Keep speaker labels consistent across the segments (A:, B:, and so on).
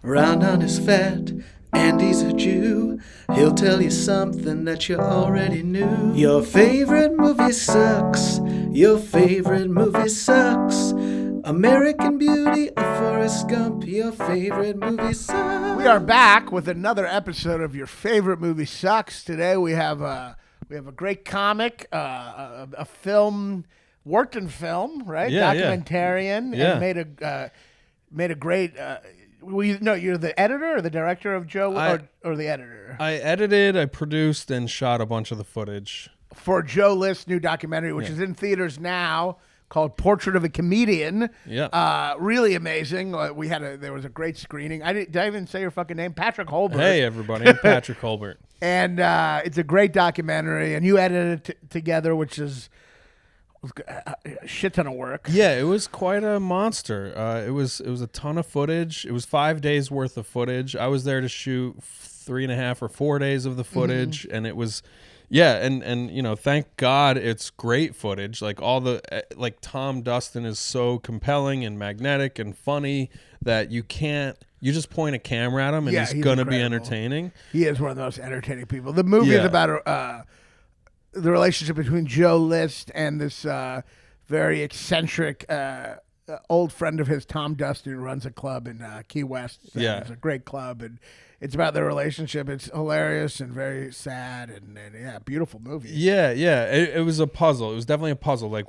A: Raanan is fat and he's a Jew. He'll tell you something that you already knew. Your favorite movie sucks. Your favorite movie sucks. American Beauty or Forrest Gump. Your favorite movie sucks.
B: We are back with another episode of Your Favorite Movie Sucks. Today we have a great comic, a film, worked in film, right? Documentarian, and made a great. You're the editor or the director of Joe, or the editor.
C: I edited, I produced, and shot a bunch of the footage
B: for Joe List's new documentary, which is in theaters now, called Portrait of a Comedian.
C: Yeah.
B: Really amazing. There was a great screening. Did I even say your fucking name? Patrick Holbert.
C: Hey, everybody. I'm Patrick Holbert.
B: And it's a great documentary, and you edited it together, which is a shit ton of work.
C: Yeah, it was quite a monster. It was a ton of footage. It was 5 days worth of footage. I was there to shoot 3.5 or 4 days of the footage, and it was... Yeah, and you know, thank God it's great footage. Like Tom Dustin is so compelling and magnetic and funny that you just point a camera at him and he's gonna be entertaining.
B: He is one of the most entertaining people. The movie is about the relationship between Joe List and this very eccentric old friend of his, Tom Dustin, who runs a club in Key West. It's a great club, and it's about their relationship. It's hilarious and very sad, and beautiful movie.
C: Yeah. It was a puzzle. It was definitely a puzzle. Like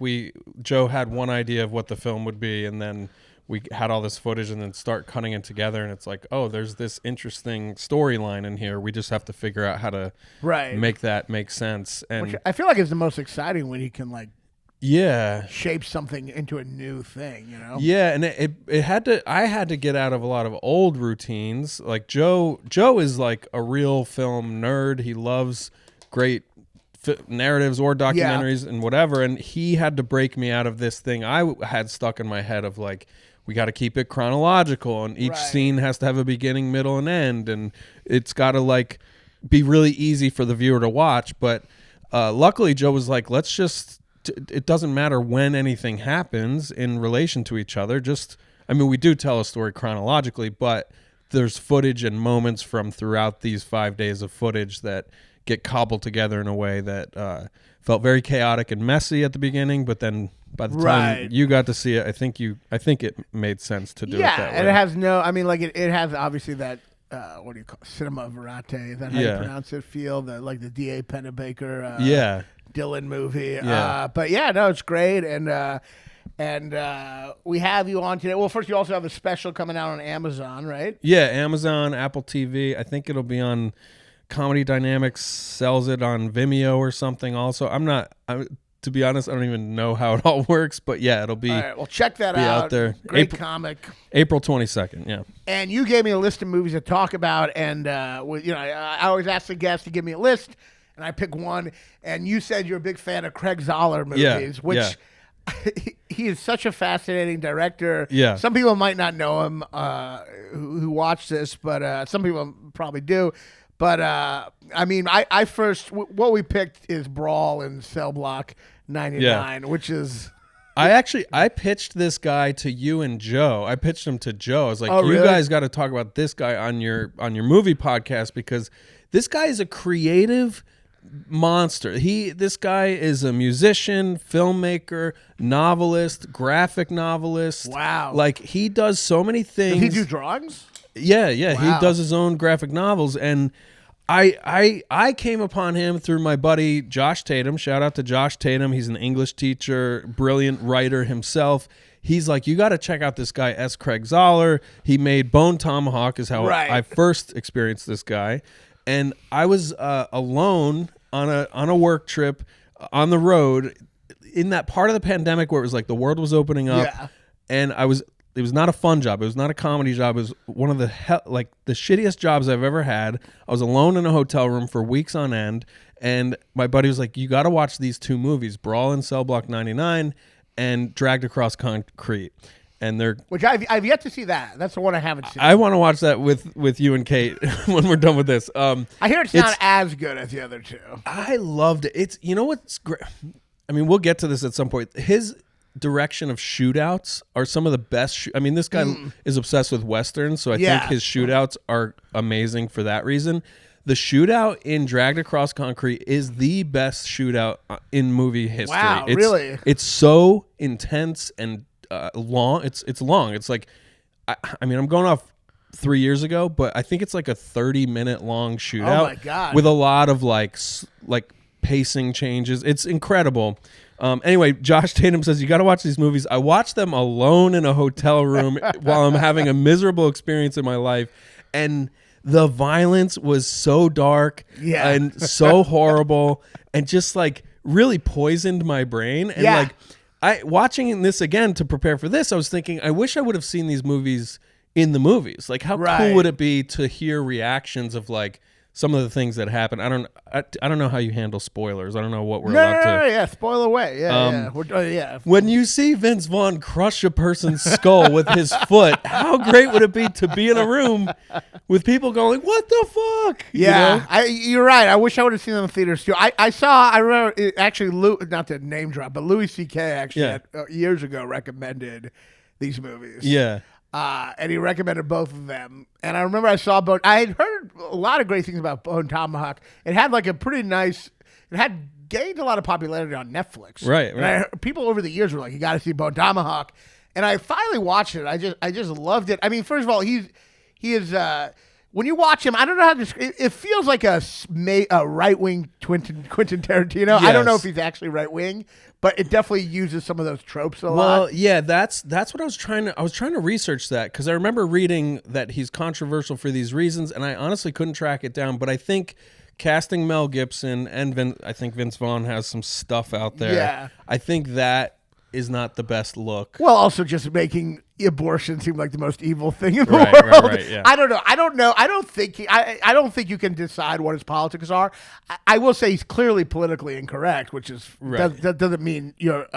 C: Joe had one idea of what the film would be, and then we had all this footage, and then start cutting it together, and it's like, oh, there's this interesting storyline in here. We just have to figure out how to make that make sense. And
B: which I feel like is the most exciting when you can shape something into a new thing, you know?
C: Yeah, and I had to get out of a lot of old routines. Like Joe is like a real film nerd. He loves great narratives or documentaries and whatever, and he had to break me out of this thing I had stuck in my head of like, we got to keep it chronological, and each scene has to have a beginning, middle, and end, and it's got to like be really easy for the viewer to watch. But luckily Joe was like, it doesn't matter when anything happens in relation to each other. We do tell a story chronologically, but there's footage and moments from throughout these 5 days of footage that get cobbled together in a way that felt very chaotic and messy at the beginning, but then by the time you got to see it, I think it made sense to do it that way.
B: Yeah, and it has it has obviously that what do you call it? Cinema verite? Is that how you pronounce it? Feel the D.A. Pennebaker Dylan movie. But it's great, and we have you on today. Well, first, you also have a special coming out on Amazon, right?
C: Yeah, Amazon, Apple TV. I think it'll be on Comedy Dynamics, sells it on Vimeo or something also. To be honest, I don't even know how it all works, but it'll be. All right,
B: well, check that out there. Great comic.
C: April 22nd, yeah.
B: And you gave me a list of movies to talk about, and I always ask the guests to give me a list, and I pick one. And you said you're a big fan of Craig Zahler movies, which he is such a fascinating director.
C: Yeah.
B: Some people might not know him who watch this, but some people probably do. But I first what we picked is Brawl and Cellblock 99, which is.
C: I pitched this guy to you and Joe. I pitched him to Joe. I was like, you guys got to talk about this guy on your movie podcast, because this guy is a creative monster. This guy is a musician, filmmaker, novelist, graphic novelist.
B: Wow.
C: Like, he does so many things.
B: Does he do drawings?
C: Yeah. Wow. He does his own graphic novels, and I came upon him through my buddy Josh Tatum. Shout out to Josh Tatum. He's an English teacher, brilliant writer himself. He's like, you got to check out this guy, S. Craig Zahler. He made Bone Tomahawk, is how I first experienced this guy. And I was alone on a work trip on the road in that part of the pandemic where it was like the world was opening up, and it was not a fun job. It was not a comedy job. It was one of the shittiest jobs I've ever had. I was alone in a hotel room for weeks on end, and my buddy was like, you got to watch these two movies, Brawl and Cellblock 99 and Dragged Across Concrete. And they're,
B: which I've yet to see that. That's the one I haven't seen.
C: I want to watch that with you and Kate when we're done with this.
B: I hear it's not as good as the other two.
C: I loved it. It's, you know what's great? I mean, we'll get to this at some point. direction of shootouts are some of the best. I mean, this guy is obsessed with westerns, so I think his shootouts are amazing for that reason. The shootout in Dragged Across Concrete is the best shootout in movie history.
B: Wow, really?
C: It's so intense and long. It's long. It's like, I mean, I'm going off 3 years ago, but I think it's like a 30-minute long shootout.
B: Oh my God.
C: With a lot of like pacing changes. It's incredible. Anyway, Josh Tatum says, you got to watch these movies. I watch them alone in a hotel room while I'm having a miserable experience in my life. And the violence was so dark and so horrible and just like really poisoned my brain. And like watching this again to prepare for this, I was thinking, I wish I would have seen these movies in the movies. Like how cool would it be to hear reactions of like some of the things that happen. I don't know how you handle spoilers. I don't know what we're allowed to.
B: Yeah, spoil away. Yeah.
C: When you see Vince Vaughn crush a person's skull with his foot, how great would it be to be in a room with people going, "What the fuck?"
B: Yeah, you're right. I wish I would have seen them in theaters too. I remember actually, not to name drop, but Louis C.K. actually years ago recommended these movies.
C: Yeah.
B: And he recommended both of them. And I remember I saw Bone. I had heard a lot of great things about Bone Tomahawk. It had like a pretty nice. It had gained a lot of popularity on Netflix.
C: Right.
B: And people over the years were like, "You got to see Bone Tomahawk." And I finally watched it. I just loved it. I mean, first of all, he is. When you watch him, I don't know how to describe it. It feels like a right-wing Quentin Tarantino. Yes. I don't know if he's actually right-wing, but it definitely uses some of those tropes a lot.
C: Well, yeah, that's what I was trying to research that because I remember reading that he's controversial for these reasons, and I honestly couldn't track it down. But I think casting Mel Gibson and I think Vince Vaughn has some stuff out there.
B: Yeah.
C: I think that is not the best look.
B: Well, also just making abortion seem like the most evil thing in the world.
C: Right, yeah.
B: I don't know. I don't think you can decide what his politics are. I will say he's clearly politically incorrect, which is doesn't mean you're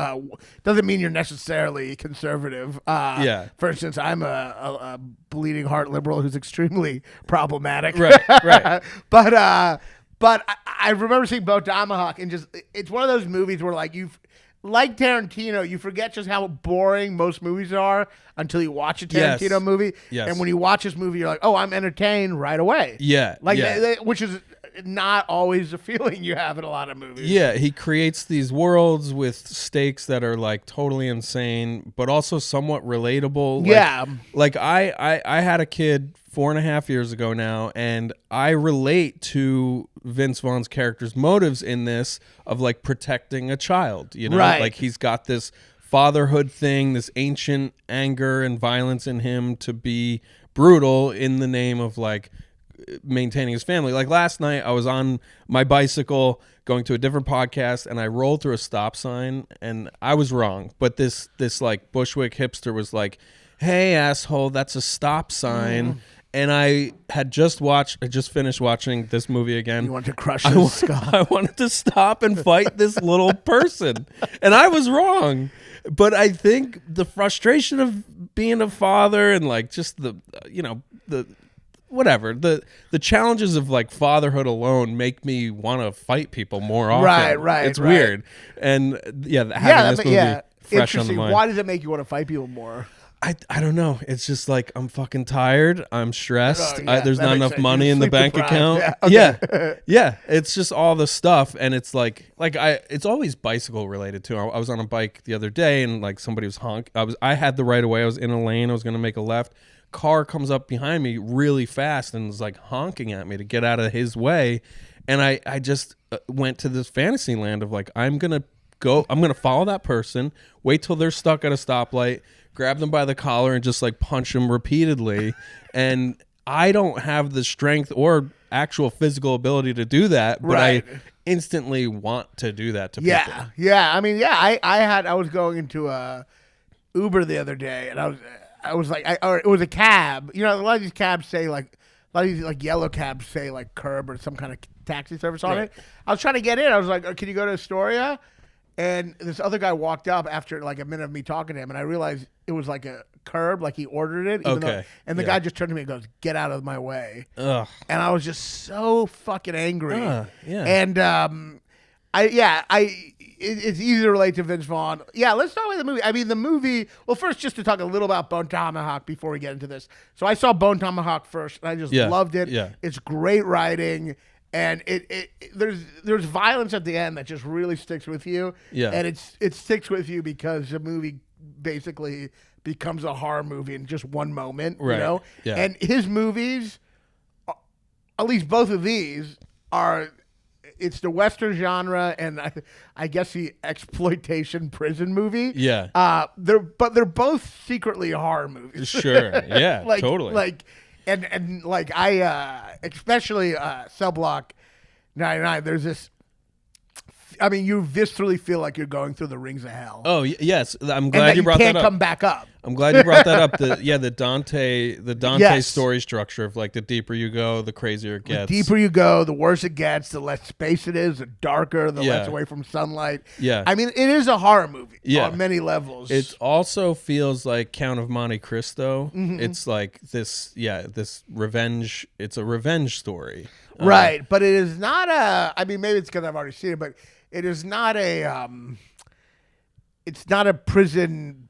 B: necessarily conservative. For instance, I'm a bleeding heart liberal who's extremely problematic.
C: Right.
B: But I remember seeing Bo Tomahawk and just it's one of those movies where like Tarantino, you forget just how boring most movies are until you watch a Tarantino movie.
C: Yes.
B: And when you watch this movie, you're like, "Oh, I'm entertained right away."
C: Yeah.
B: Which is not always a feeling you have in a lot of movies.
C: Yeah, he creates these worlds with stakes that are like totally insane, but also somewhat relatable. Like I had a kid 4.5 years ago now, and I relate to Vince Vaughn's character's motives in this of like protecting a child,
B: Right.
C: Like he's got this fatherhood thing, this ancient anger and violence in him to be brutal in the name of like maintaining his family. Like last night I was on my bicycle going to a different podcast and I rolled through a stop sign and I was wrong, but this like Bushwick hipster was like, "Hey asshole, that's a stop sign." And I just finished watching this movie again.
B: You want to crush his skull.
C: I wanted to stop and fight this little person. And I was wrong. But I think the frustration of being a father and like just the challenges of like fatherhood alone make me want to fight people more often.
B: Right.
C: It's weird. And having this movie fresh on the mind.
B: Why does it make you want to fight people more?
C: I don't know. It's just like I'm fucking tired. I'm stressed. There's not enough
B: sense.
C: money in the bank account. Yeah. It's just all the stuff, and it's it's always bicycle related too. I was on a bike the other day, and like somebody was I had the right of way. I was in a lane. I was going to make a left. Car comes up behind me really fast and was like honking at me to get out of his way, and I just went to this fantasy land of like I'm gonna follow that person, wait till they're stuck at a stoplight, grab them by the collar and just like punch them repeatedly. And I don't have the strength or actual physical ability to do that, but I instantly want to do that to people.
B: Yeah. I mean, I was going into a Uber the other day and I was like, it was a cab. A lot of these cabs say like, a lot of these like yellow cabs say like Curb or some kind of taxi service on it. I was trying to get in. I was like, "Can you go to Astoria?" And this other guy walked up after like a minute of me talking to him, and I realized it was like a Curb, like he ordered it. And the guy just turned to me and goes, "Get out of my way."
C: Ugh.
B: And I was just so fucking angry.
C: Yeah.
B: And it's easy to relate to Vince Vaughn. Yeah, let's talk about the movie. I mean, the movie. Well, first, just to talk a little about Bone Tomahawk before we get into this. So I saw Bone Tomahawk first, and I just loved it.
C: Yeah.
B: It's great writing, and there's violence at the end that just really sticks with you.
C: Yeah,
B: and it sticks with you because the movie basically becomes a horror movie in just one moment.
C: Right.
B: You know.
C: Yeah.
B: And his movies, at least both of these, are. It's the Western genre, and I guess the exploitation prison movie.
C: Yeah.
B: They're both secretly horror movies.
C: Sure. Yeah. Totally.
B: And I especially Cellblock 99. There's this. I mean, you viscerally feel like you're going through the rings of hell.
C: Oh yes, I'm glad you brought that up.
B: Can't come back up.
C: I'm glad you brought that up. The Dante
B: Yes.
C: story structure of like the deeper you go, the crazier it gets.
B: The deeper you go, the worse it gets. The less space it is, the darker, the less away from sunlight.
C: Yeah.
B: I mean, it is a horror movie
C: Yeah.
B: on many levels.
C: It also feels like Count of Monte Cristo.
B: Mm-hmm.
C: It's like this revenge. It's a revenge story.
B: Right, but it is not a. I mean, maybe it's because I've already seen it, but it is not a. It's not a prison.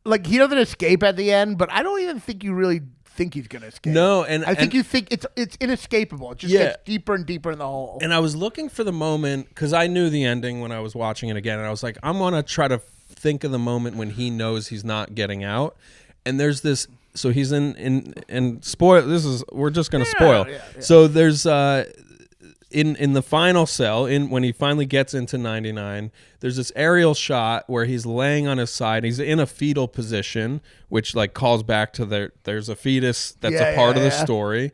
B: Like, he doesn't escape at the end, but I don't even think you really think he's gonna escape.
C: No, and
B: I think you think it's inescapable. It just gets deeper and deeper in the hole.
C: And I was looking for the moment because I knew the ending when I was watching it again, and I was like, I'm gonna try to think of the moment when he knows he's not getting out. And there's this. So he's in spoil. We're just gonna spoil.
B: Yeah.
C: So there's in the final cell when he finally gets into 99. There's this aerial shot where he's laying on his side. He's in a fetal position, which like calls back to there's a fetus that's a part of the story.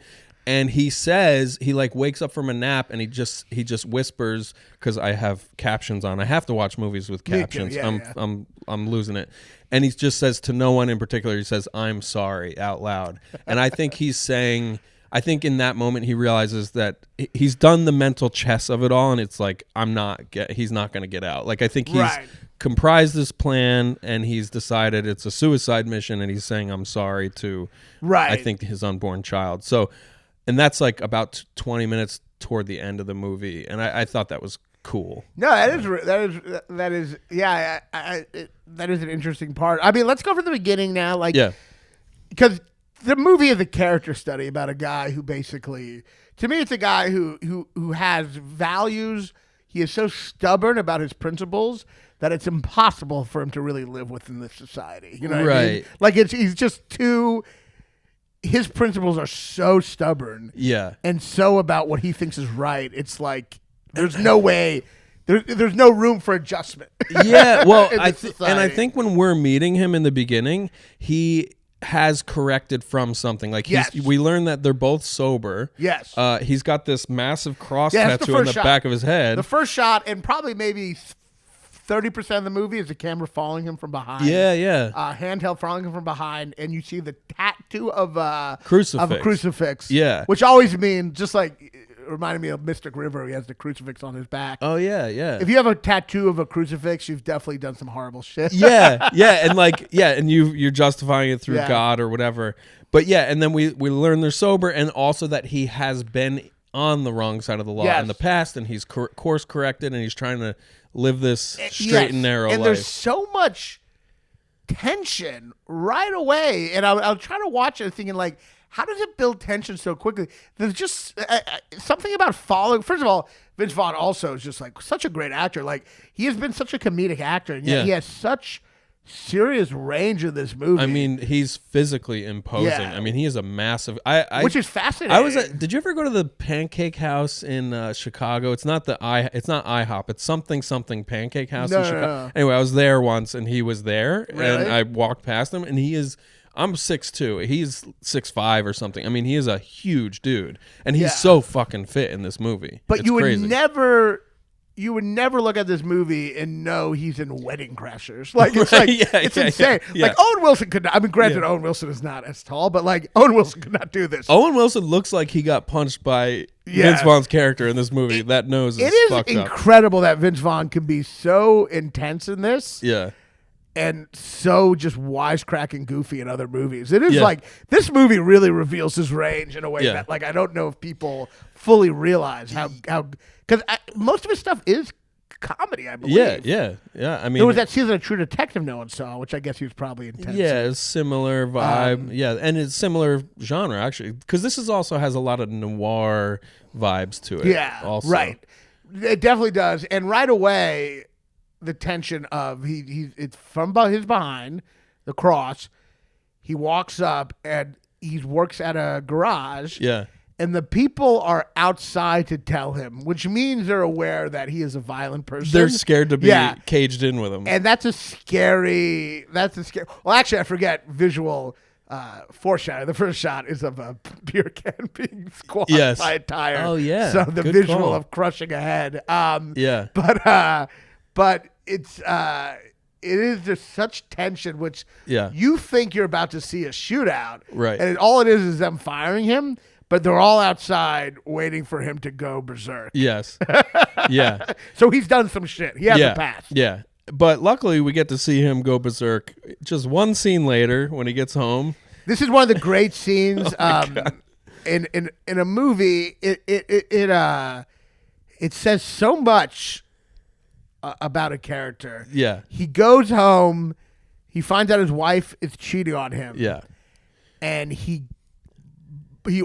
C: And he says he like wakes up from a nap and he just whispers, because I have captions on. I have to watch movies with captions. I'm losing it. And he just says to no one in particular, he says, "I'm sorry," out loud. And I think he's saying, I think in that moment he realizes that he's done the mental chess of it all, and it's like, he's not going to get out. Like, I think he's comprised this plan, and he's decided it's a suicide mission, and he's saying, "I'm sorry" to, I think, his unborn child. So, and that's like about 20 minutes toward the end of the movie, and I thought that was cool.
B: No, that is that is an interesting part. I mean, let's go from the beginning now, like, because the movie is a character study about a guy who basically, to me, it's a guy who has values. He is so stubborn about his principles that it's impossible for him to really live within this society. You know what I mean? Like, he's just too. His principles are so stubborn, and so about what he thinks is right. It's like there's no way. There's no room for adjustment.
C: Yeah, well, I think when we're meeting him in the beginning, he has corrected from something. Like, we learn that they're both sober.
B: Yes.
C: He's got this massive cross tattoo on the back of his head.
B: The first shot, and probably maybe 30% of the movie is the camera following him from behind. Handheld following him from behind, and you see the tattoo of a crucifix.
C: Yeah.
B: Which always means, just like, reminded me of Mystic River. He has the crucifix on his back.
C: Oh yeah.
B: If you have a tattoo of a crucifix, you've definitely done some horrible shit.
C: And you're justifying it through God or whatever. But and then we learn they're sober, and also that he has been on the wrong side of the law in the past, and he's course corrected, and he's trying to live this straight and narrow life.
B: And there's so much tension right away, and I'll try to watch it thinking, like, how does it build tension so quickly? There's just something about following. First of all, Vince Vaughn also is just like such a great actor. Like, he has been such a comedic actor, and yet he has such serious range in this movie.
C: I mean, he's physically imposing. I mean, he is a massive.
B: Which is fascinating.
C: Did you ever go to the Pancake House in Chicago? It's not It's not IHOP. It's something Pancake House in Chicago. No. Anyway, I was there once, and he was there, and I walked past him, and he is. I'm 6'2". He's 6'5" or something. I mean, he is a huge dude, and he's so fucking fit in this movie.
B: But you would never look at this movie and know he's in Wedding Crashers. Like, it's it's insane. Like, Owen Wilson could not. I mean, granted, Owen Wilson is not as tall, but like, Owen Wilson could not do this.
C: Owen Wilson looks like he got punched by Vince Vaughn's character in this movie. That nose is fucked up.
B: It is incredible that Vince Vaughn can be so intense in this.
C: Yeah.
B: And so just wisecracking goofy in other movies. It is like, this movie really reveals his range in a way that, like, I don't know if people fully realize how because most of his stuff is comedy, I believe.
C: Yeah. I mean,
B: there was that season of True Detective no one saw, which I guess he was probably intense.
C: Yeah, it's similar vibe. And it's similar genre actually, because this also has a lot of noir vibes to it.
B: Yeah,
C: also.
B: Right. It definitely does, and right away, the tension of it's from his behind the cross. He walks up and he works at a garage.
C: Yeah.
B: And the people are outside to tell him, which means they're aware that he is a violent person.
C: They're scared to be caged in with him.
B: And that's a scary. Well, actually, I forget visual foreshadow. The first shot is of a beer can being squashed by a tire.
C: Oh, yeah.
B: So the
C: Good
B: visual
C: call.
B: of crushing a head. But it's it is just such tension, which you think you're about to see a shootout.
C: Right.
B: And all it is them firing him. But they're all outside waiting for him to go berserk.
C: Yes. Yeah.
B: So he's done some shit. He has a past.
C: Yeah. But luckily, we get to see him go berserk just one scene later when he gets home.
B: This is one of the great scenes in a movie. It says so much about a character.
C: Yeah.
B: He goes home. He finds out his wife is cheating on him.
C: Yeah.
B: And he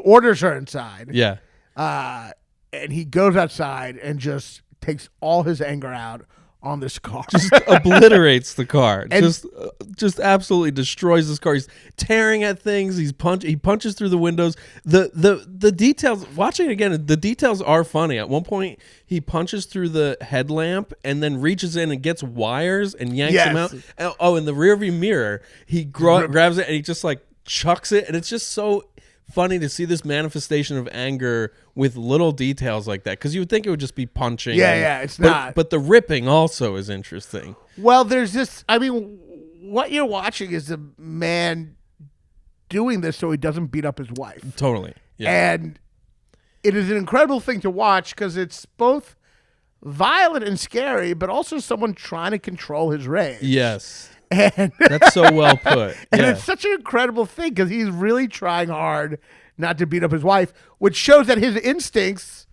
B: orders her inside.
C: Yeah.
B: And he goes outside and just takes all his anger out on this car.
C: Just obliterates the car.
B: And
C: just absolutely destroys this car. He's tearing at things. He punches through the windows. The details, watching it again, the details are funny. At one point, he punches through the headlamp and then reaches in and gets wires and yanks them out. Oh, in the rearview mirror, he grabs it and he just like chucks it. And it's just so funny to see this manifestation of anger with little details like that, because you would think it would just be punching.
B: It's not.
C: But the ripping also is interesting.
B: Well, there's this. I mean, what you're watching is a man doing this so he doesn't beat up his wife.
C: Totally. Yeah.
B: And it is an incredible thing to watch because it's both violent and scary, but also someone trying to control his rage.
C: Yes.
B: And
C: that's so well put.
B: And it's such an incredible thing because he's really trying hard not to beat up his wife, which shows that his instincts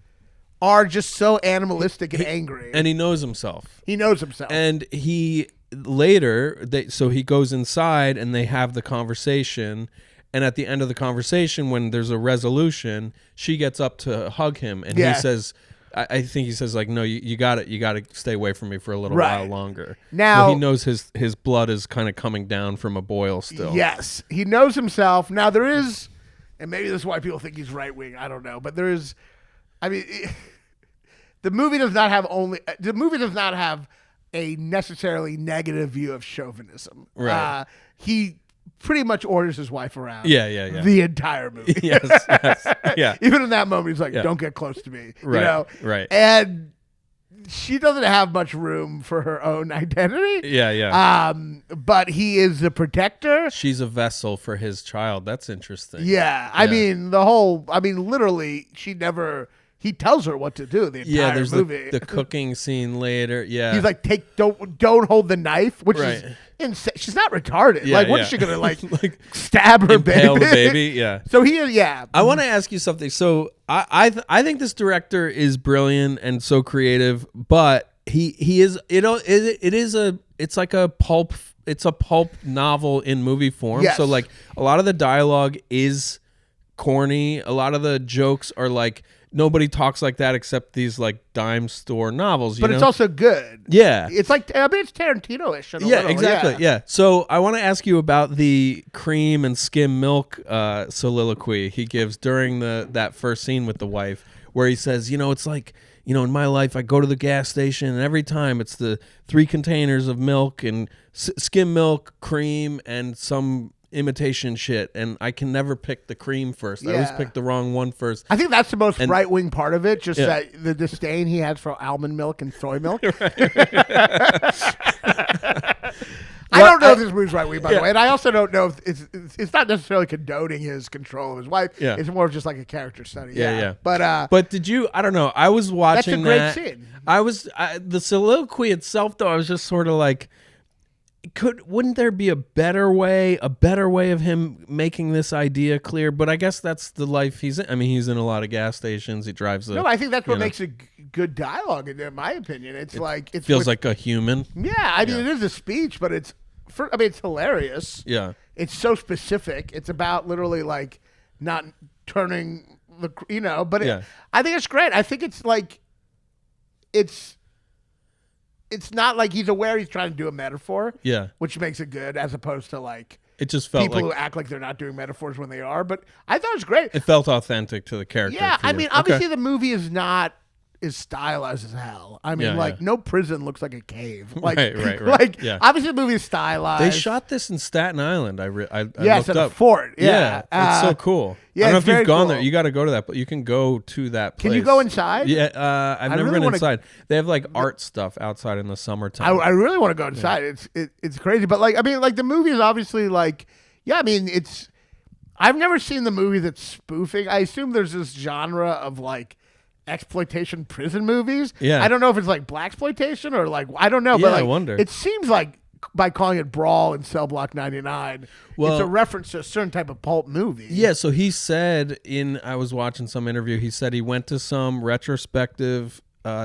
B: are just so animalistic and angry.
C: And he knows himself.
B: And
C: he later, so he goes inside and they have the conversation. And at the end of the conversation, when there's a resolution, she gets up to hug him. And he says, I think he says, like, no, you got it. You got to stay away from me for a little while longer.
B: Now,
C: so he knows his blood is kind of coming down from a boil still.
B: Yes, he knows himself. Now there is, and maybe this is why people think he's right wing. I don't know, but there is. I mean, the movie does not have a necessarily negative view of chauvinism.
C: Right.
B: He pretty much orders his wife around.
C: Yeah.
B: The entire movie.
C: yes. Yeah.
B: Even in that moment, he's like, "Don't get close to me."
C: Right.
B: You know?
C: Right.
B: And she doesn't have much room for her own identity.
C: Yeah.
B: But he is the protector.
C: She's a vessel for his child. That's interesting.
B: Yeah. I mean, literally, he tells her what to do the entire
C: there's
B: movie.
C: The cooking scene later. Yeah.
B: He's like, don't hold the knife, which is insane. She's not retarded.
C: Yeah,
B: what is she gonna like stab her
C: impale
B: baby?
C: the baby? Yeah.
B: So he is. Yeah.
C: I want to ask you something. So I think this director is brilliant and so creative, but he is. It's like a pulp. It's a pulp novel in movie form.
B: Yes.
C: So like a lot of the dialogue is corny. A lot of the jokes are like, nobody talks like that except these like dime store novels.
B: But it's also good.
C: Yeah.
B: It's like, it's Tarantino-ish.
C: Exactly. Yeah. So I want to ask you about the cream and skim milk soliloquy he gives during that first scene with the wife, where he says, it's like, in my life, I go to the gas station and every time it's the 3 containers of milk and skim milk, cream, and some imitation shit, and I can never pick the cream first. I always pick the wrong one first.
B: I think that's the most right-wing part of it, just that the disdain he has for almond milk and soy milk. I don't know if this movie's right-wing, by the way, and I also don't know if it's not necessarily condoning his control of his wife.
C: Yeah.
B: It's more of just like a character study.
C: Yeah.
B: But
C: did you? I don't know. I was watching
B: that's a great scene.
C: The soliloquy itself, though, I was just sort of like, wouldn't there be a better way of him making this idea clear? But I guess that's the life he's in. I mean, he's in a lot of gas stations. He drives
B: I think that's what makes it good dialogue in my opinion. It
C: feels like a human.
B: Yeah, I mean it is a speech, but it's hilarious.
C: Yeah.
B: It's so specific. It's about literally like not turning but I think it's great. I think it's like it's not like he's aware he's trying to do a metaphor.
C: Yeah.
B: Which makes it good as opposed to like
C: it just felt
B: people who act like they're not doing metaphors when they are. But I thought it was great.
C: It felt authentic to the character.
B: Yeah, I mean, obviously the movie is not as stylized as hell. I mean, no prison looks like a cave. Like,
C: right.
B: Like, obviously the movie is stylized.
C: They shot this in Staten Island. I looked
B: at
C: up.
B: the fort. Yeah.
C: It's so cool.
B: Yeah,
C: I don't know if you've gone
B: cool.
C: there. You got to go to that, but you can go to that place.
B: Can you go inside?
C: Yeah, I've never been inside. They have like art stuff outside in the summertime.
B: I really want to go inside. Yeah. It's crazy, but like I mean, like the movie is obviously like I mean it's. I've never seen the movie that's spoofing. I assume there's this genre of like exploitation prison movies.
C: Yeah.
B: I don't know if it's like blaxploitation or like I don't know.
C: Yeah,
B: but like,
C: I wonder.
B: It seems like by calling it Brawl and Cellblock 99, it's a reference to a certain type of pulp movie.
C: Yeah, so he said I was watching some interview, he said he went to some retrospective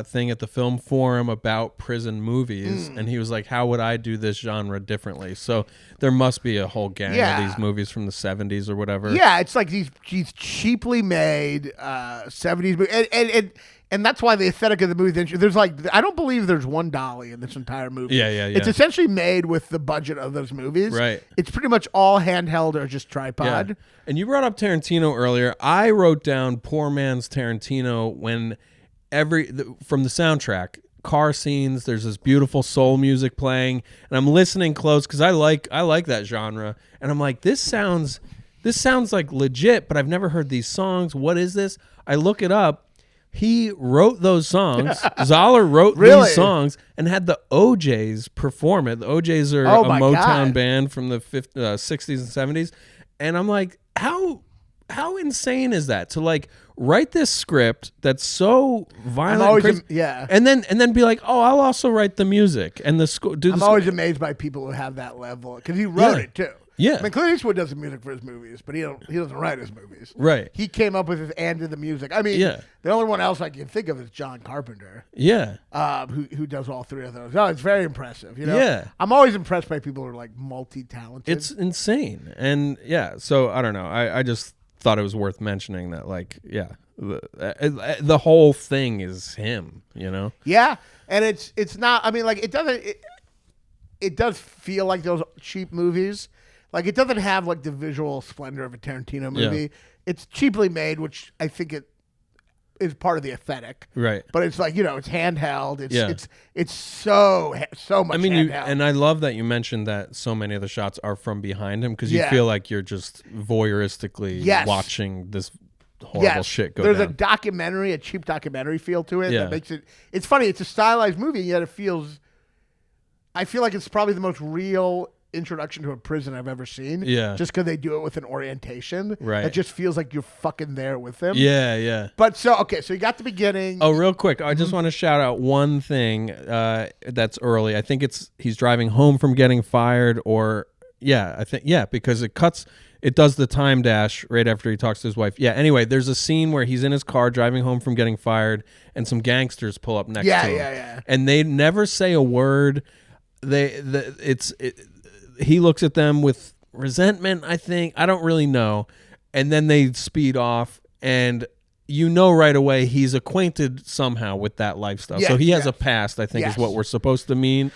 C: thing at the Film Forum about prison movies, and he was like, how would I do this genre differently? So there must be a whole gang of these movies from the 70s or whatever.
B: Yeah, it's like these cheaply made 70s movies. And that's why the aesthetic of the movie, there's like, I don't believe there's one dolly in this entire movie.
C: Yeah.
B: It's essentially made with the budget of those movies.
C: Right.
B: It's pretty much all handheld or just tripod.
C: Yeah. And you brought up Tarantino earlier. I wrote down poor man's Tarantino when from the soundtrack, car scenes, there's this beautiful soul music playing, and I'm listening close because I like that genre, and I'm like, this sounds like legit, but I've never heard these songs. What is this? I look it up. He wrote those songs. Zahler wrote these songs and had the OJs perform it. The OJs are a Motown band from the 60s and 70s, and I'm like, how insane is that to like write this script that's so violent, and crazy, and then be like, oh, I'll also write the music and the score. I'm
B: always amazed by people who have that level because he wrote it too.
C: Yeah,
B: I mean, Clint Eastwood does the music for his movies, but he doesn't write his movies.
C: Right.
B: He came up with his and did the music. I mean, the only one else I can think of is John Carpenter.
C: Yeah.
B: Who does all three of those? Oh, it's very impressive. You know.
C: Yeah.
B: I'm always impressed by people who are like multi-talented.
C: It's insane, and so I don't know. I just thought it was worth mentioning that, like, the whole thing is him. You know.
B: Yeah, and it's not. I mean, like it doesn't. It does feel like those cheap movies. Like, it doesn't have, like, the visual splendor of a Tarantino movie. Yeah. It's cheaply made, which I think it is part of the aesthetic.
C: Right.
B: But it's like, it's handheld. It's so much handheld.
C: And I love that you mentioned that so many of the shots are from behind him because you feel like you're just voyeuristically watching this horrible shit go
B: There's
C: down.
B: a documentary, a cheap documentary feel to it that makes it... It's funny. It's a stylized movie, and yet it feels... I feel like it's probably the most real introduction to a prison I've ever seen.
C: Yeah.
B: Just because they do it with an orientation.
C: Right.
B: It just feels like you're fucking there with them.
C: Yeah.
B: But so you got the beginning.
C: Oh, real quick. I just want to shout out one thing that's early. I think he's driving home from getting fired because it does the time dash right after he talks to his wife. Yeah. Anyway, there's a scene where he's in his car driving home from getting fired and some gangsters pull up next to him.
B: Yeah.
C: And they never say a word. He looks at them with resentment, I think. I don't really know. And then they speed off, and right away he's acquainted somehow with that lifestyle. So he has a past, I think, is what we're supposed to learn.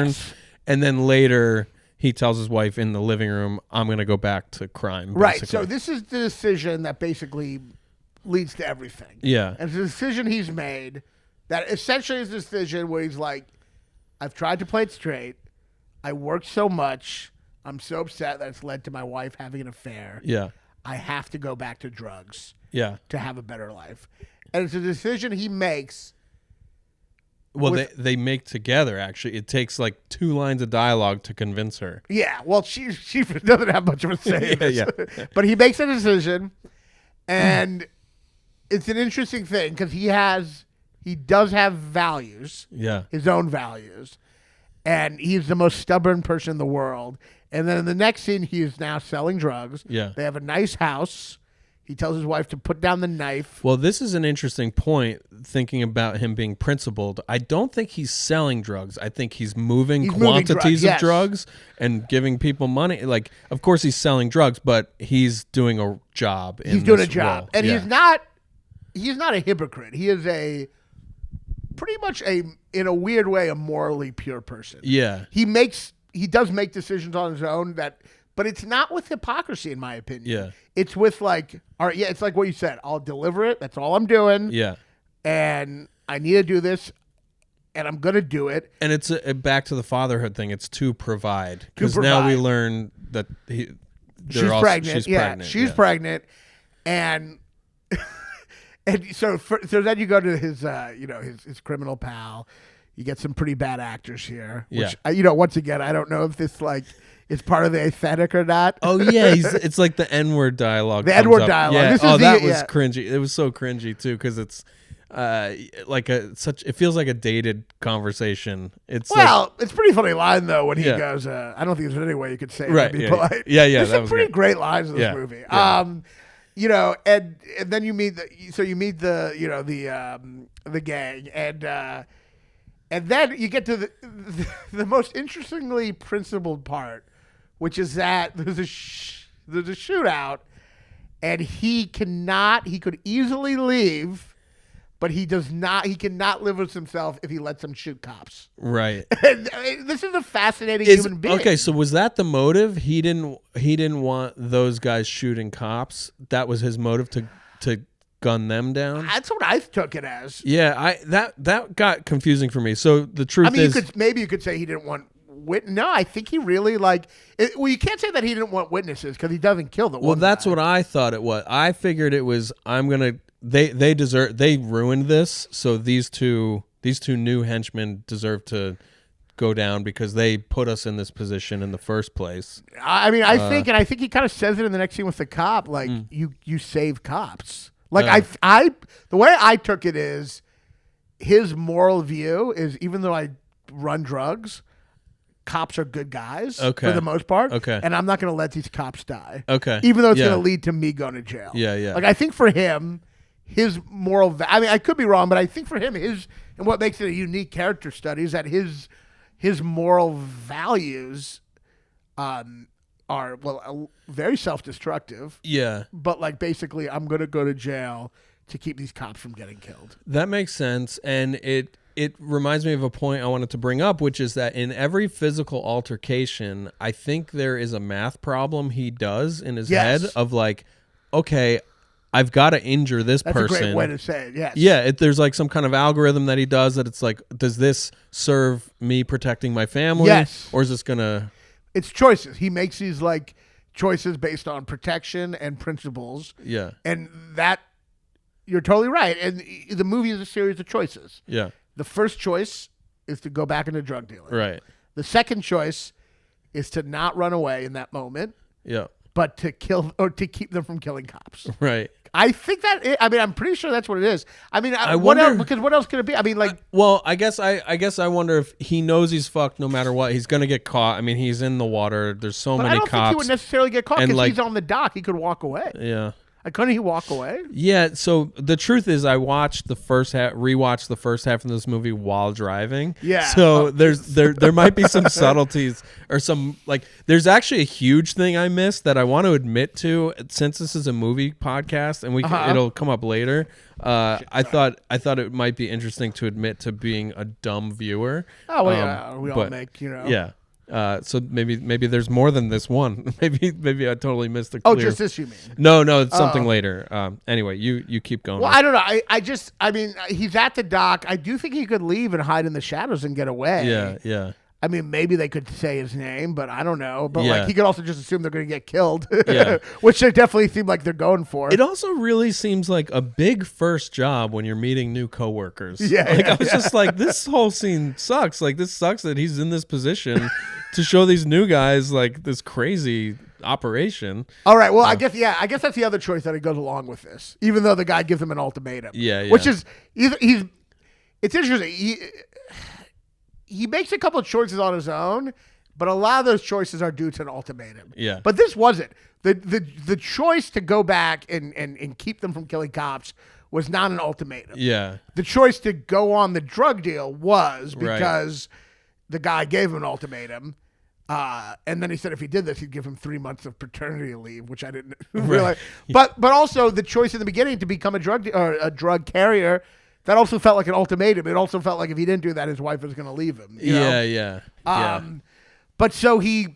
C: Yes. And then later he tells his wife in the living room, I'm going to go back to crime. Basically.
B: Right. So this is the decision that basically leads to everything.
C: Yeah.
B: And it's a decision he's made that essentially is a decision where he's like, I've tried to play it straight. I worked so much. I'm so upset that it's led to my wife having an affair.
C: Yeah.
B: I have to go back to drugs.
C: Yeah.
B: To have a better life. And it's a decision he makes.
C: Well, they make together, actually. It takes like 2 lines of dialogue to convince her.
B: Yeah. Well, she doesn't have much of a say.
C: Yeah.
B: But he makes a decision, and it's an interesting thing because he does have values.
C: Yeah.
B: His own values. And he's the most stubborn person in the world. And then in the next scene, he is now selling drugs.
C: Yeah.
B: They have a nice house. He tells his wife to put down the knife.
C: Well, this is an interesting point, thinking about him being principled. I don't think he's selling drugs. I think he's moving quantities of drugs and giving people money. Like, of course, he's selling drugs, but he's doing a job. He's doing a job.
B: Role. And he's not a hypocrite. He is pretty much in a weird way, a morally pure person.
C: Yeah.
B: He does make decisions on his own but it's not with hypocrisy, in my opinion. Yeah. It's with like, all right, yeah, it's like what you said. I'll deliver it. That's all I'm doing.
C: Yeah.
B: And I need to do this, and I'm going to do it.
C: And it's back to the fatherhood thing. It's to provide. Because now we learn that she's pregnant.
B: She's pregnant. And and so then you go to his his criminal pal. You get some pretty bad actors here. Which, once again, I don't know if this is part of the aesthetic or not.
C: Oh yeah, it's like the N-word dialogue.
B: The N-word dialogue.
C: Yeah. That was cringy. It was so cringy too because it's it feels like a dated conversation. It's
B: pretty funny line though when he goes. I don't think there's any way you could say it to be polite.
C: Yeah.
B: There's some pretty great lines in this movie. Yeah. And then you meet the gang and then you get to the most interestingly principled part, which is that there's a shootout, and he could easily leave, but he does not. He cannot live with himself if he lets them shoot cops.
C: Right.
B: And this is a fascinating human being.
C: Okay, so was that the motive? He didn't want those guys shooting cops. That was his motive to gun them down.
B: That's what I took it as.
C: Yeah, that got confusing for me. So the truth is,
B: you could say he didn't want No, I think he really you can't say that he didn't want witnesses because he doesn't kill the one.
C: Well, that's
B: guy.
C: what I thought it was. I figured it was they ruined this, so these two new henchmen deserve to go down because they put us in this position in the first place.
B: I mean, I think he kind of says it in the next scene with the cop, you save cops. The way I took it is his moral view is even though I run drugs, cops are good guys for the most part. Okay. And I'm not going to let these cops die. Okay. Even though it's going to lead to me going to jail. Yeah, yeah. I think for him, his moral I could be wrong, but I think for him, and what makes it a unique character study is that his moral values are very self-destructive. Yeah. But basically, I'm going to go to jail to keep these cops from getting killed.
C: That makes sense, and it reminds me of a point I wanted to bring up, which is that in every physical altercation, I think there is a math problem he does in his head of okay, I've got to injure this person.
B: That's a great way to say it, yes.
C: Yeah, there's some kind of algorithm that he does that it's does this serve me protecting my family? Yes. Or is this going to...
B: It's choices. He makes these choices based on protection and principles. Yeah. And that, you're totally right. And the movie is a series of choices. Yeah. The first choice is to go back into drug dealing. Right. The second choice is to not run away in that moment. Yeah. But to kill or to keep them from killing cops. Right. I think I'm pretty sure that's what it is. I mean, I wonder because what else could it be? I mean,
C: I guess I wonder if he knows he's fucked no matter what. He's gonna get caught. I mean, he's in the water. There's so many cops. I don't think
B: he would necessarily get caught because he's on the dock. He could walk away. Yeah. Couldn't he walk away?
C: Yeah. So the truth is, I watched rewatched the first half of this movie while driving. Yeah. So there might be some subtleties or some there's actually a huge thing I missed that I want to admit to since this is a movie podcast and it'll come up later. I thought it might be interesting to admit to being a dumb viewer.
B: Oh well, yeah, we all make
C: Yeah. So maybe there's more than this one. maybe I totally missed the clear.
B: Oh, just this you mean?
C: No, it's something later. Anyway, you keep going.
B: Well, I don't know. I mean, he's at the dock. I do think he could leave and hide in the shadows and get away. Yeah, yeah. I mean, maybe they could say his name, but I don't know. But he could also just assume they're going to get killed, which they definitely seem like they're going for.
C: It also really seems like a big first job when you're meeting new coworkers. Yeah, I was just this whole scene sucks. This sucks that he's in this position to show these new guys this crazy operation.
B: All right. Well, I guess that's the other choice that it goes along with this, even though the guy gives him an ultimatum. Yeah, yeah. Which is it's interesting. He makes a couple of choices on his own, But a lot of those choices are due to an ultimatum.
C: Yeah.
B: But this wasn't. The choice to go back and keep them from killing cops was not an ultimatum.
C: Yeah.
B: The choice to go on the drug deal was because the guy gave him an ultimatum. And then he said if he did this, he'd give him 3 months of paternity leave, which I didn't realize. But also the choice in the beginning to become a drug carrier, that also felt like an ultimatum. It also felt like if he didn't do that, his wife was going to leave him. You know?
C: Yeah.
B: But so he's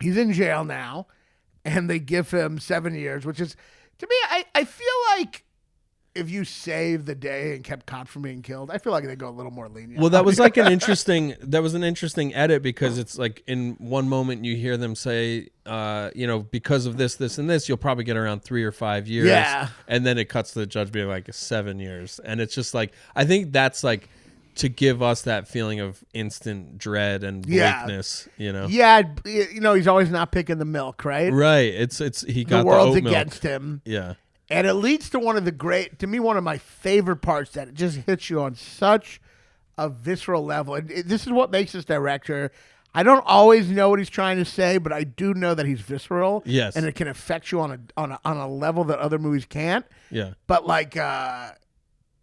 B: in jail now, and they give him 7 years, which is, to me, I feel like if you saved the day and kept cops from being killed, I feel like they go a little more lenient.
C: Well, that was like an interesting edit, because it's like in one moment you hear them say, because of this, this, and this, you'll probably get around 3 or 5 years.
B: Yeah.
C: And then it cuts to the judge being like 7 years. And it's just like, I think that's like to give us that feeling of instant dread and bleakness,
B: Yeah, he's always not picking the milk, right?
C: Right. He got
B: the world's
C: oat milk.
B: against him.
C: Yeah.
B: And it leads to one of my favorite parts that it just hits you on such a visceral level. And this is what makes this director. I don't always know what he's trying to say, but I do know that he's visceral.
C: Yes.
B: And it can affect you on a level that other movies can't.
C: Yeah.
B: But like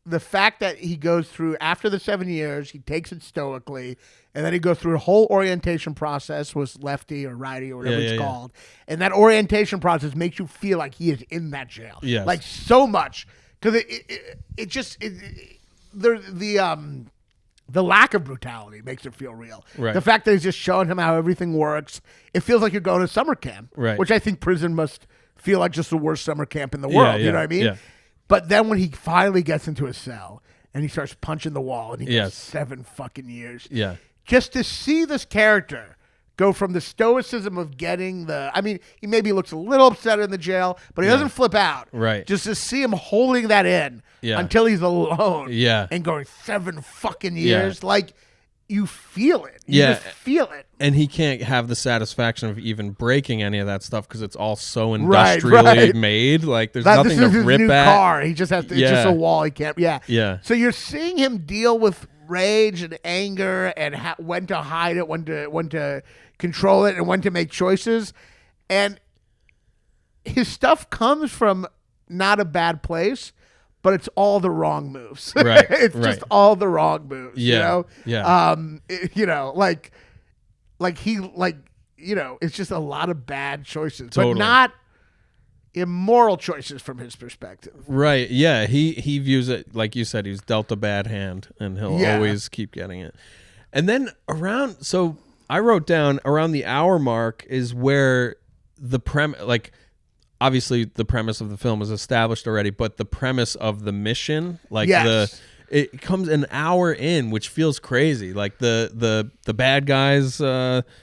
B: the fact that he goes through, after the 7 years, he takes it stoically, and then he goes through a whole orientation process with lefty or righty or whatever it's called. And that orientation process makes you feel like he is in that jail.
C: Yes.
B: Like so much. Because the lack of brutality makes it feel real.
C: Right.
B: The fact that he's just showing him how everything works, it feels like you're going to summer camp.
C: Right.
B: Which I think prison must feel like just the worst summer camp in the world. You know what I mean?
C: Yeah.
B: But then when he finally gets into his cell and he starts punching the wall and he gets 7 fucking years.
C: Yeah.
B: Just to see this character go from the stoicism of getting he maybe looks a little upset in the jail, but he doesn't flip out.
C: Right.
B: Just to see him holding that in until he's alone.
C: Yeah.
B: And going 7 fucking years. Like, you feel it. You just feel it.
C: And he can't have the satisfaction of even breaking any of that stuff because it's all so industrially made. Like, there's nothing to
B: his
C: rip
B: new
C: at.
B: Car. He just has to. It's just a wall. He can't. Yeah.
C: Yeah.
B: So you're seeing him deal with rage and anger and when to hide it, when to control it, and when to make choices. And his stuff comes from not a bad place, but it's all the wrong moves.
C: Right.
B: It's just all the wrong moves.
C: Yeah.
B: It's just a lot of bad choices,
C: Totally.
B: but not immoral choices from his perspective.
C: Right. Yeah. He views it, like you said, he's dealt a bad hand and he'll always keep getting it. And then so I wrote down around the hour mark is where the obviously the premise of the film is established already, but the premise of the mission, it comes an hour in, which feels crazy. Like the bad guy's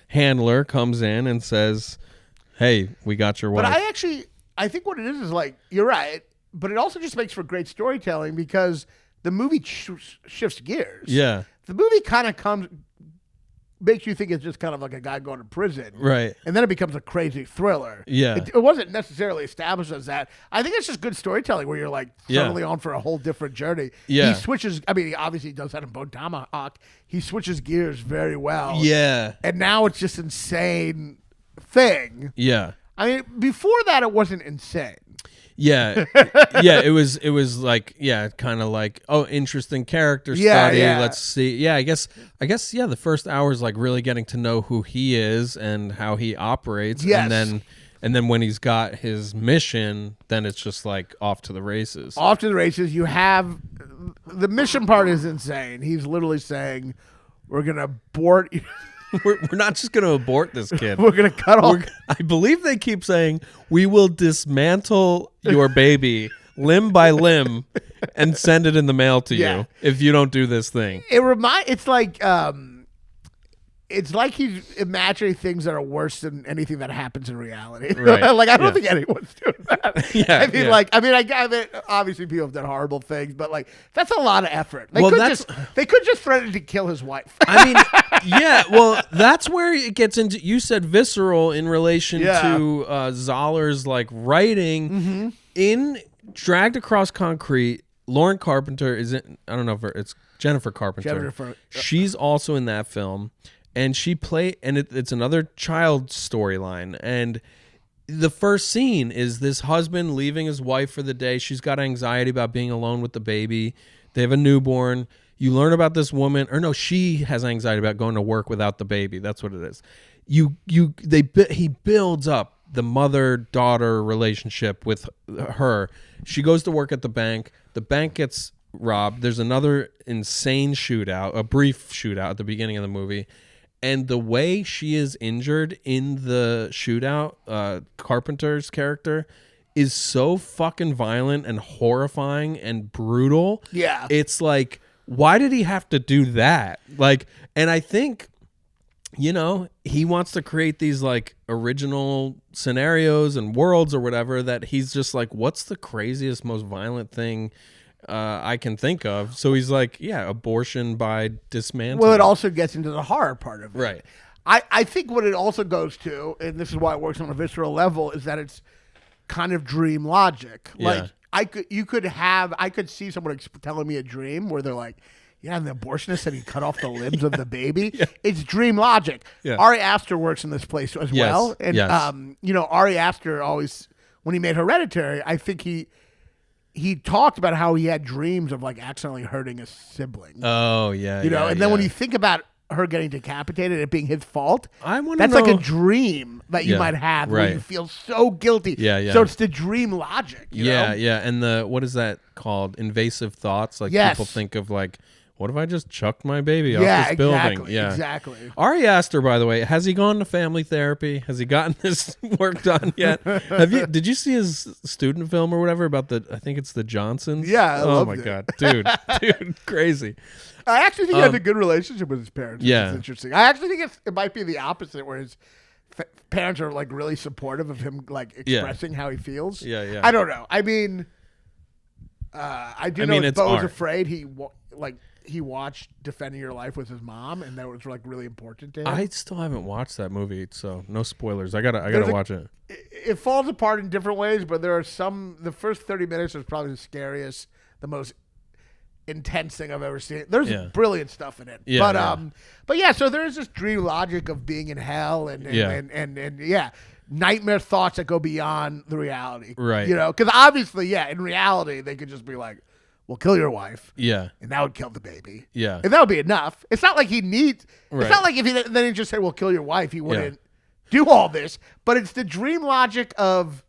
C: handler comes in and says, "Hey, we got your wife."
B: But I think what it is like, you're right, but it also just makes for great storytelling because the movie shifts gears.
C: Yeah.
B: The movie kind of makes you think it's just kind of like a guy going to prison.
C: Right.
B: And then it becomes a crazy thriller.
C: Yeah.
B: It wasn't necessarily established as that. I think it's just good storytelling where you're like suddenly on for a whole different journey.
C: Yeah.
B: He switches, he obviously does that in Bone Tomahawk. He switches gears very well.
C: Yeah.
B: And now it's just insane thing.
C: Yeah.
B: I mean, before that, it wasn't insane.
C: Yeah. Yeah. It was like, kind of like, oh, interesting character study.
B: Yeah.
C: Let's see. Yeah. I guess, the first hour is like really getting to know who he is and how he operates.
B: Yes.
C: And then when he's got his mission, then it's just like off to the races.
B: Off to the races. You have the mission part is insane. He's literally saying, we're going to abort.
C: We're not just going to abort this kid.
B: We're going to cut off.
C: I believe they keep saying, we will dismantle your baby limb by limb and send it in the mail to you if you don't do this thing.
B: It's like he's imagining things that are worse than anything that happens in reality.
C: Right.
B: I don't think anyone's doing that.
C: I mean,
B: obviously people have done horrible things, but like that's a lot of effort. They could just threaten to kill his wife.
C: I mean, well, that's where it gets into. You said visceral in relation to Zahler's like writing in Dragged Across Concrete. Lauren Carpenter is in. I don't know if it's Jennifer Carpenter. She's also in that film. and it's another child storyline. And the first scene is this husband leaving his wife for the day. She's got anxiety about being alone with the baby. They have a newborn. You learn about this woman, or no, she has anxiety about going to work without the baby. That's what it is. He builds up the mother-daughter relationship with her. She goes to work at the bank. The bank gets robbed. There's another insane shootout, a brief shootout at the beginning of the movie. And the way she is injured in the shootout, Carpenter's character, is so fucking violent and horrifying and brutal.
B: Yeah.
C: It's like, why did he have to do that? Like, and I think, he wants to create these like original scenarios and worlds or whatever that he's just like, what's the craziest, most violent thing I can think of? So he's like, yeah, abortion by dismantling.
B: Well, it also gets into the horror part of it.
C: Right.
B: I think what it also goes to, and this is why it works on a visceral level, is that it's kind of dream logic.
C: Yeah.
B: Like I could see someone telling me a dream where they're like, yeah, and the abortionist said he cut off the limbs of the baby. Yeah. It's dream logic. Yeah. Ari Aster works in this place as well. And, Ari Aster always, when he made Hereditary, I think he talked about how he had dreams of like accidentally hurting a sibling.
C: Oh, yeah.
B: And then when you think about her getting decapitated, it being his fault,
C: that's
B: like a dream that you might have where you feel so guilty.
C: Yeah.
B: So it's the dream logic. You know?
C: And what is that called? Invasive thoughts. Like people think of like, what if I just chucked my baby off this building? Yeah,
B: exactly.
C: Ari Aster, by the way, has he gone to family therapy? Has he gotten this work done yet? Did you see his student film or whatever about I think it's the Johnsons?
B: Yeah,
C: oh my God, dude, crazy.
B: I actually think he has a good relationship with his parents.
C: Yeah,
B: it's interesting. I actually think it might be the opposite, where his parents are like really supportive of him, like expressing how he feels.
C: Yeah.
B: I don't know. I mean, I know Bo was afraid he watched Defending Your Life with his mom, and that was like really important to him.
C: I still haven't watched that movie, so no spoilers. I gotta watch it.
B: It falls apart in different ways, but there are some. The first 30 minutes is probably the scariest, the most intense thing I've ever seen. There's brilliant stuff in it. But so there is this dream logic of being in hell and nightmare thoughts that go beyond the reality.
C: Right.
B: Because obviously, in reality, they could just be like, we'll kill your wife.
C: Yeah.
B: And that would kill the baby.
C: Yeah.
B: And that would be enough. It's not like he needs, it's not like if he just said, we'll kill your wife, he wouldn't do all this. But it's the dream logic of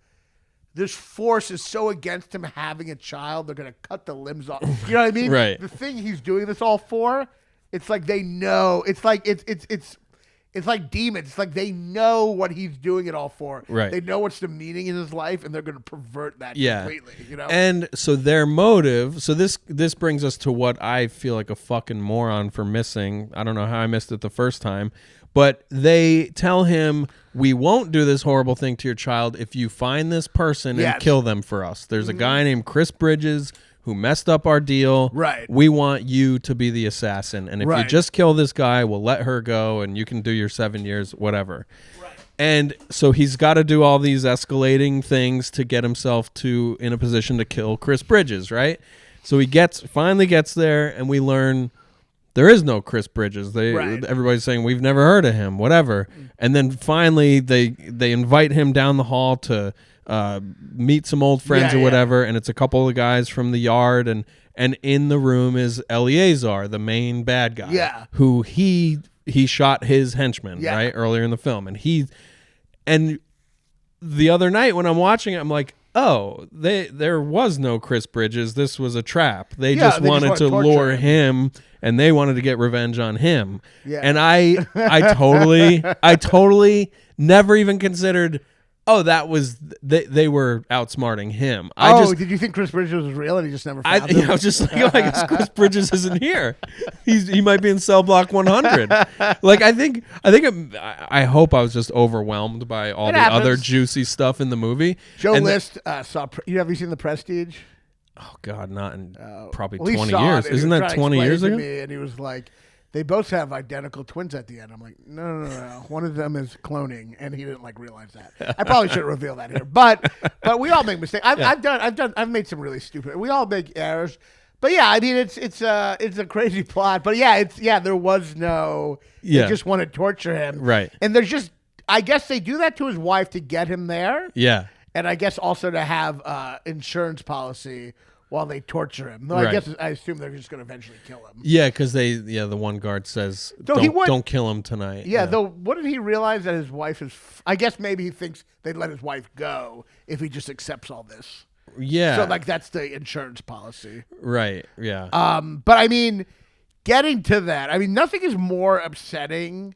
B: this force is so against him having a child, they're going to cut the limbs off. You know what I mean?
C: Right.
B: The thing he's doing this all for, it's like they know. It's like it's like demons. It's like they know what he's doing it all for.
C: Right.
B: They know what's the meaning in his life, and they're going to pervert that completely.
C: And so their motive. So this brings us to what I feel like a fucking moron for missing. I don't know how I missed it the first time, but they tell him, we won't do this horrible thing to your child if you find this person and kill them for us. There's a guy named Chris Bridges who messed up our deal.
B: Right.
C: We want you to be the assassin. And if you just kill this guy, we'll let her go and you can do your 7 years, whatever. Right. And so he's got to do all these escalating things to get himself in a position to kill Chris Bridges, right? So he finally gets there, and we learn there is no Chris Bridges. Everybody's saying, we've never heard of him, whatever. And then finally they invite him down the hall to meet some old friends or whatever, and it's a couple of guys from the yard, and in the room is Eleazar, the main bad guy, who he shot his henchman right earlier in the film, and the other night when I'm watching it, I'm like, oh, there was no Chris Bridges. This was a trap. They just wanted to lure him, and they wanted to get revenge on him. Yeah. And I totally never even considered, oh, that was they were outsmarting him.
B: Did you think Chris Bridges was real and he just never found him?
C: I was just like, oh, I guess Chris Bridges isn't here. He might be in Cellblock 100. Like I hope I was just overwhelmed by all the other juicy stuff in the movie.
B: Joe List saw. Have you seen The Prestige?
C: Oh God, not in probably 20 years. Isn't that 20 years ago?
B: And he was like, they both have identical twins at the end. I'm like, no. One of them is cloning, and he didn't realize that. I probably shouldn't reveal that here, but we all make mistakes. I've made some really stupid. We all make errors, But yeah, I mean, it's a crazy plot. But yeah, there was no.
C: Yeah.
B: They just want to torture him,
C: Right.
B: And there's just, I guess they do that to his wife to get him there.
C: Yeah.
B: And I guess also to have insurance policy while they torture him. Though
C: Right.
B: I assume they're just going to eventually kill him.
C: Yeah, because the one guard says, don't kill him tonight.
B: Yeah, though, wouldn't he realize that his wife is... I guess maybe he thinks they'd let his wife go if he just accepts all this.
C: Yeah.
B: So, like, that's the insurance policy.
C: Right, yeah.
B: But, I mean, getting to that, I mean, nothing is more upsetting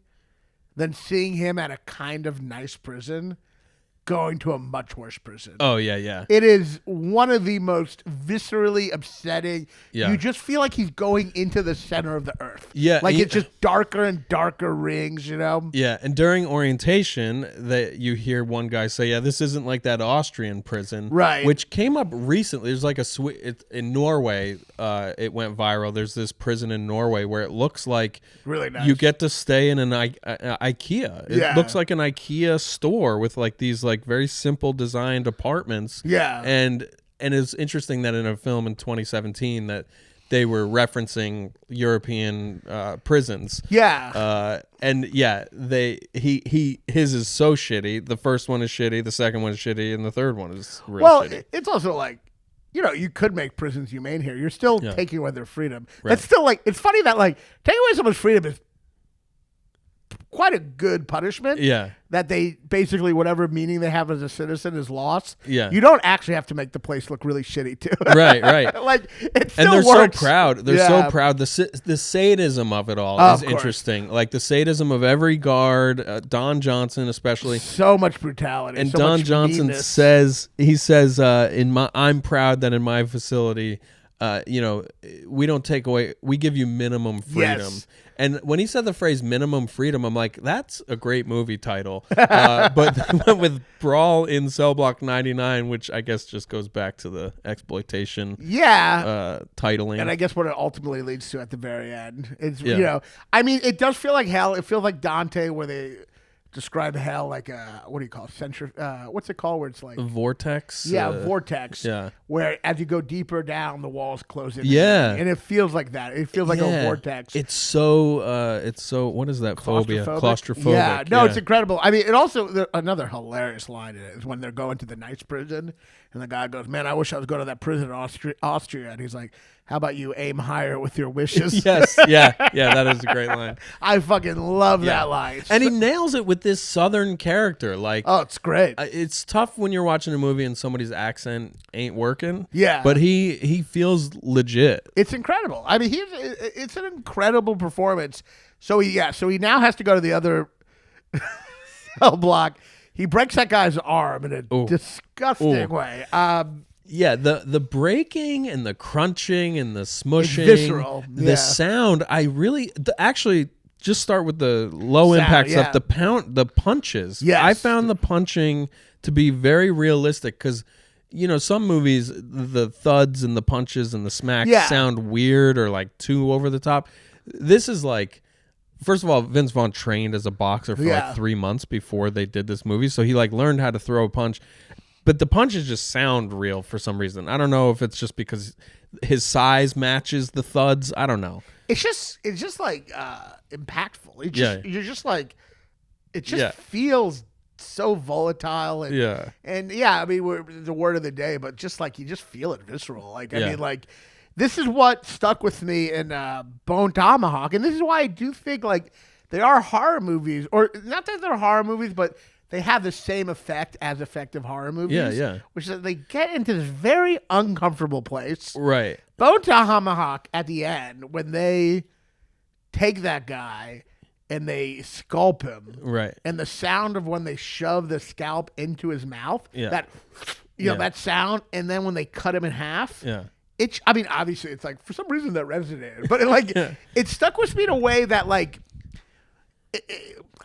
B: than seeing him at a kind of nice prison going to a much worse prison.
C: Oh, yeah.
B: It is one of the most viscerally upsetting.
C: Yeah.
B: You just feel like he's going into the center of the earth.
C: Yeah.
B: Like it's just darker and darker rings, you know?
C: Yeah, and during orientation, that you hear one guy say, "Yeah, this isn't like that Austrian prison,"
B: Right?
C: Which came up recently. There's like in Norway. It went viral. There's this prison in Norway where it looks like
B: really nice.
C: You get to stay in an IKEA. It looks like an IKEA store with like these like very simple designed apartments.
B: Yeah,
C: and it's interesting that in a film in 2017 that they were referencing European prisons.
B: Yeah.
C: And yeah, his is so shitty. The first one is shitty, the second one is shitty, and the third one is real shitty.
B: It's also like, you know, you could make prisons humane here. You're still taking away their freedom.
C: Right.
B: That's still like, it's funny that like taking away someone's freedom is quite a good punishment.
C: Yeah.
B: That they basically, whatever meaning they have as a citizen is lost.
C: Yeah.
B: You don't actually have to make the place look really shitty too.
C: Right.
B: Like it still
C: and they're
B: works.
C: so proud. They're so proud. The sadism of it all is interesting. Like the sadism of every guard, Don Johnson especially.
B: So much brutality.
C: And
B: so
C: Don
B: much
C: Johnson
B: meanness.
C: says, I'm proud that in my facility, we don't take away, we give you minimum freedom.
B: Yes.
C: And when he said the phrase minimum freedom, I'm like, that's a great movie title. But they went with Brawl in Cellblock 99, which I guess just goes back to the exploitation titling.
B: And I guess what it ultimately leads to at the very end is, you know, I mean, it does feel like hell. It feels like Dante where they describe hell like a, what do you call it? What's it called where it's like?
C: Vortex?
B: Yeah, vortex.
C: Yeah.
B: Where as you go deeper down, the walls close in.
C: Yeah.
B: And it feels like that. It feels like a vortex.
C: It's so, what is that phobia? Claustrophobic.
B: Yeah. No, it's incredible. I mean, it also, another hilarious line in it is when they're going to the nice prison and the guy goes, "Man, I wish I was going to that prison in Austria." And he's like, "How about you aim higher with your wishes?"
C: Yes. Yeah. That is a great line.
B: I fucking love that line.
C: And he nails it with this Southern character. Like,
B: oh, it's great.
C: It's tough when you're watching a movie and somebody's accent ain't working.
B: Yeah.
C: But he feels legit.
B: It's incredible. I mean, it's an incredible performance. So he now has to go to the other cell block. He breaks that guy's arm in a disgusting way.
C: Yeah, the breaking and the crunching and the smushing,
B: it's visceral.
C: The sound. I really actually just start with the low impact stuff. The punches.
B: Yes.
C: I found the punching to be very realistic because some movies the thuds and the punches and the smacks sound weird or like too over the top. This is like. First of all, Vince Vaughn trained as a boxer for like 3 months before they did this movie, so he like learned how to throw a punch. But the punches just sound real for some reason. I don't know if it's just because his size matches the thuds. I don't know. It's just
B: like impactful. You're just like it just feels so volatile and I mean we're the word of the day, but just like you just feel it visceral. Like I mean like. This is what stuck with me in Bone Tomahawk, and this is why I do think like they are horror movies, or not that they're horror movies, but they have the same effect as effective horror movies.
C: Yeah.
B: Which is that they get into this very uncomfortable place.
C: Right.
B: Bone Tomahawk at the end, when they take that guy and they scalp him.
C: Right.
B: And the sound of when they shove the scalp into his mouth.
C: Yeah.
B: That that sound, and then when they cut him in half.
C: Yeah.
B: I mean, obviously, it's like for some reason that resonated, but it stuck with me in a way that like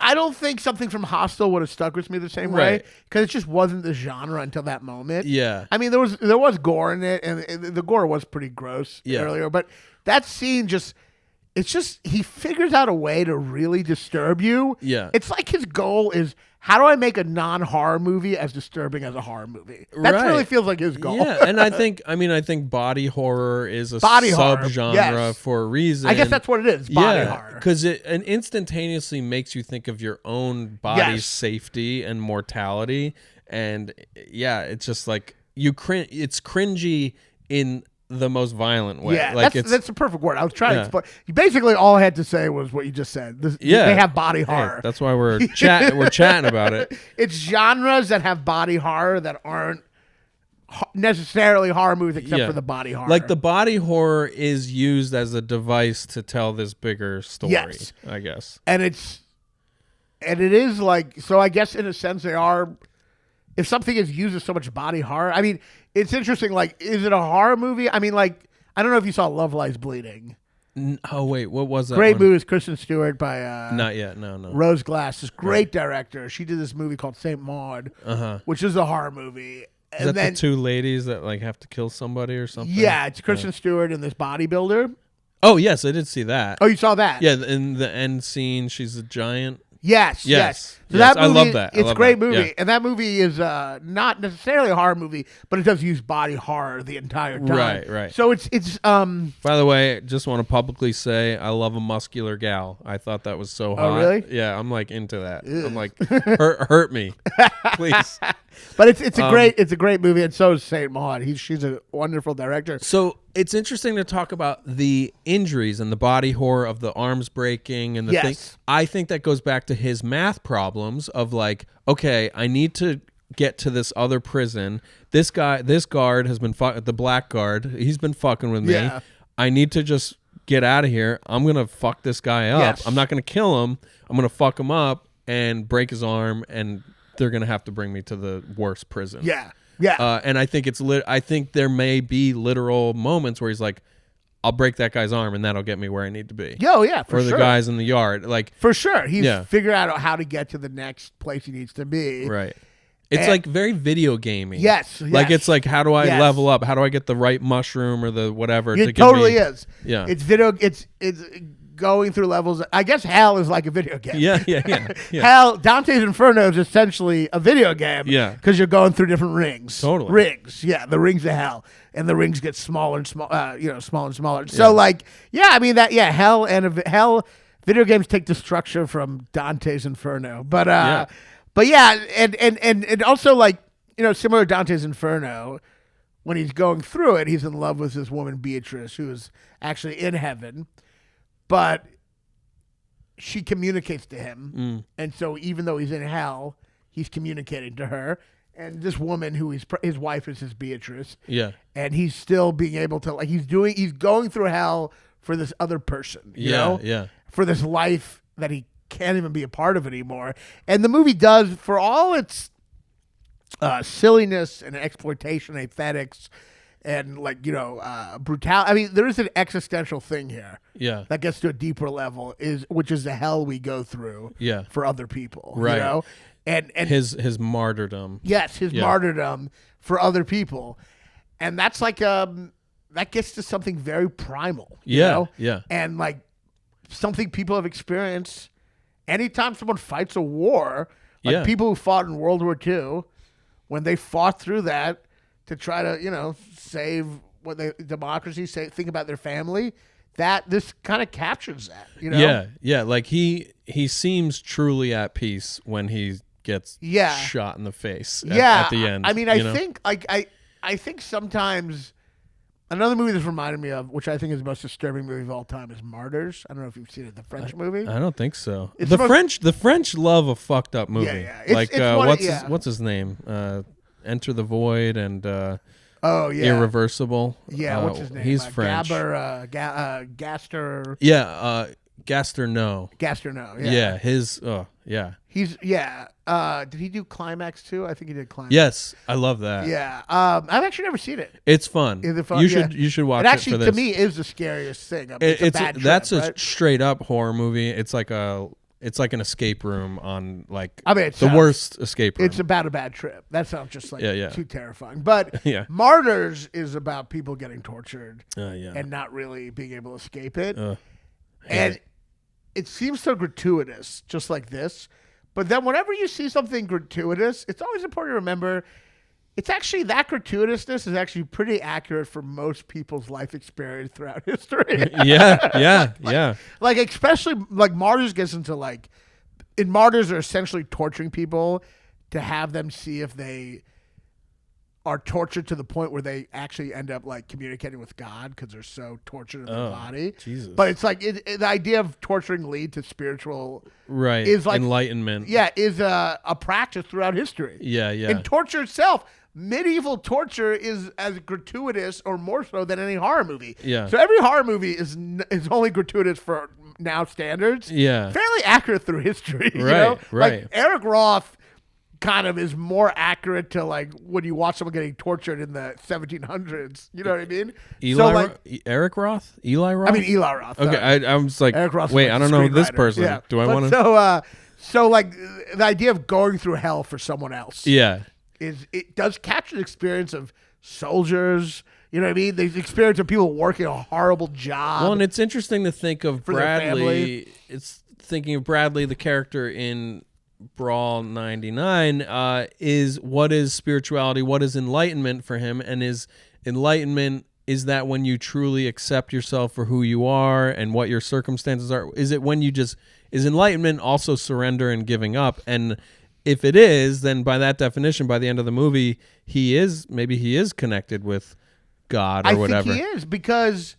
B: I don't think something from Hostel would have stuck with me the same way because it just wasn't the genre until that moment.
C: Yeah,
B: I mean there was gore in it, and the gore was pretty gross earlier, but that scene he figures out a way to really disturb you.
C: Yeah,
B: it's like his goal is how do I make a non-horror movie as disturbing as a horror movie? That really feels like his goal.
C: Yeah, and I think body horror is a
B: Body horror,
C: subgenre
B: yes.
C: for a reason.
B: I guess that's what it is, body horror.
C: Because it instantaneously makes you think of your own body's safety and mortality. And yeah, it's just like it's cringy in the most violent way.
B: Yeah,
C: like
B: that's the perfect word. I was trying to explain. Basically, all I had to say was what you just said. They have body horror.
C: Hey, that's why we're chatting about it.
B: It's genres that have body horror that aren't necessarily horror movies, except for the body horror.
C: Like the body horror is used as a device to tell this bigger story.
B: Yes.
C: I guess,
B: and it is like, so. I guess in a sense they are. If something is used as so much body horror, I mean, it's interesting. Like, is it a horror movie? I mean, like, I don't know if you saw Love Lies Bleeding.
C: Oh wait, what was that?
B: Great movie, is Kristen Stewart by
C: not yet, no.
B: Rose Glass, this great director. She did this movie called Saint Maud, which is a horror movie.
C: Is that the two ladies that like have to kill somebody or something?
B: Yeah, it's Kristen Stewart and this bodybuilder.
C: Oh yes, I did see that.
B: Oh, you saw that?
C: Yeah, in the end scene, she's a giant.
B: Yes. So
C: yes,
B: that movie,
C: I love that.
B: It's a great movie, and that movie is not necessarily a horror movie, but it does use body horror the entire time.
C: Right.
B: So it's.
C: By the way, just want to publicly say I love a muscular gal. I thought that was so hot.
B: Oh, really?
C: Yeah, I'm like into that. Ugh. I'm like hurt me, please.
B: But it's a great movie, and so is Saint Maud. She's a wonderful director.
C: So it's interesting to talk about the injuries and the body horror of the arms breaking and the thing. I think that goes back to his math problems of like, okay, I need to get to this other prison. This guard has been the black guard. He's been fucking with me.
B: Yeah.
C: I need to just get out of here. I'm gonna fuck this guy up.
B: Yes.
C: I'm not gonna kill him. I'm gonna fuck him up and break his arm, and they're gonna have to bring me to the worst prison.
B: Yeah.
C: And I think I think there may be literal moments where he's like, I'll break that guy's arm and that'll get me where I need to be.
B: Oh yeah, for
C: the guys in the yard, like
B: for sure, he's figured out how to get to the next place he needs to be.
C: Right. It's like very video gamey.
B: Yes.
C: Like it's like, how do I level up? How do I get the right mushroom or the whatever?
B: It totally is.
C: Yeah.
B: It's video. It's going through levels. I guess Hell is like a video game.
C: Yeah.
B: Hell, Dante's Inferno is essentially a video game.
C: Yeah.
B: Because you're going through different rings.
C: Totally.
B: Rings. Yeah. The rings of hell, and the rings get smaller and smaller. Smaller and smaller. So like, I mean that. Yeah. Hell and Hell. Video games take the structure from Dante's Inferno, but and also like similar to Dante's Inferno, when he's going through it, he's in love with this woman Beatrice who is actually in heaven. But she communicates to him, and so even though he's in hell, he's communicating to her. And this woman, who his wife is his Beatrice, and he's still being able to he's going through hell for this other person, you know, for this life that he can't even be a part of anymore. And the movie does, for all its silliness and exploitation, aesthetics. And brutality. I mean, there is an existential thing here.
C: Yeah.
B: That gets to a deeper level, which is the hell we go through.
C: Yeah.
B: For other people.
C: Right.
B: You know? And
C: his martyrdom.
B: Yes, his martyrdom for other people, and that's like that gets to something very primal. You know?
C: Yeah.
B: And like something people have experienced. Anytime someone fights a war, like people who fought in World War II, when they fought through that. To try to, save democracy, think about their family. That this kind of captures that,
C: Yeah. Like he seems truly at peace when he gets shot in the face. At the end.
B: I mean, I think sometimes another movie that's reminded me of, which I think is the most disturbing movie of all time, is Martyrs. I don't know if you've seen it, the French movie.
C: I don't think so. The French love a fucked up movie.
B: Yeah.
C: What's his name? Enter the Void and Irreversible.
B: Yeah, what's his name?
C: He's French.
B: Gaster.
C: Gasterno.
B: Gasterno.
C: Yeah.
B: He's did he do Climax too? I think he did Climax.
C: Yes, I love that.
B: Yeah. I've actually never seen it.
C: It's fun.
B: Is it fun?
C: You should watch it.
B: Actually,
C: for this.
B: to me, is the scariest thing. I mean, it's a bad
C: that's
B: trip,
C: a
B: right?
C: straight up horror movie. It's like an escape room on the worst escape room.
B: It's about a bad trip. That sounds just like too terrifying. But Martyrs is about people getting tortured and not really being able to escape it. And it seems so gratuitous, just like this. But then whenever you see something gratuitous, it's always important to remember it's actually that gratuitousness is actually pretty accurate for most people's life experience throughout history.
C: Yeah.
B: Like especially like martyrs gets into like in martyrs are essentially torturing people to have them see if they are tortured to the point where they actually end up like communicating with God because they're so tortured in their body.
C: Jesus.
B: But it's like the idea of torturing lead to spiritual
C: is like enlightenment.
B: Yeah, is a practice throughout history.
C: Yeah.
B: And torture itself. Medieval torture is as gratuitous or more so than any horror movie.
C: Yeah.
B: So every horror movie is only gratuitous for now standards.
C: Yeah.
B: Fairly accurate through history.
C: Right.
B: You know?
C: Right.
B: Like Eric Roth kind of is more accurate to like when you watch someone getting tortured in the 1700s. You know what I mean?
C: Eric Roth? Eli Roth?
B: I mean Eli Roth.
C: Okay, I was like,
B: Eric Roth.
C: wait, I don't know this person.
B: Yeah.
C: Do I want to?
B: So like the idea of going through hell for someone else.
C: Yeah.
B: It does capture the experience of soldiers, you know what I mean? The experience of people working a horrible job.
C: Well, and it's interesting to think of
B: for their
C: Bradley.
B: family.
C: It's thinking of Bradley, the character in Brawl 99, is what is spirituality, what is enlightenment for him, and is enlightenment is that when you truly accept yourself for who you are and what your circumstances are? Is it when you just is enlightenment also surrender and giving up? And if it is, then by that definition, by the end of the movie, maybe he is connected with God or whatever.
B: I think he is because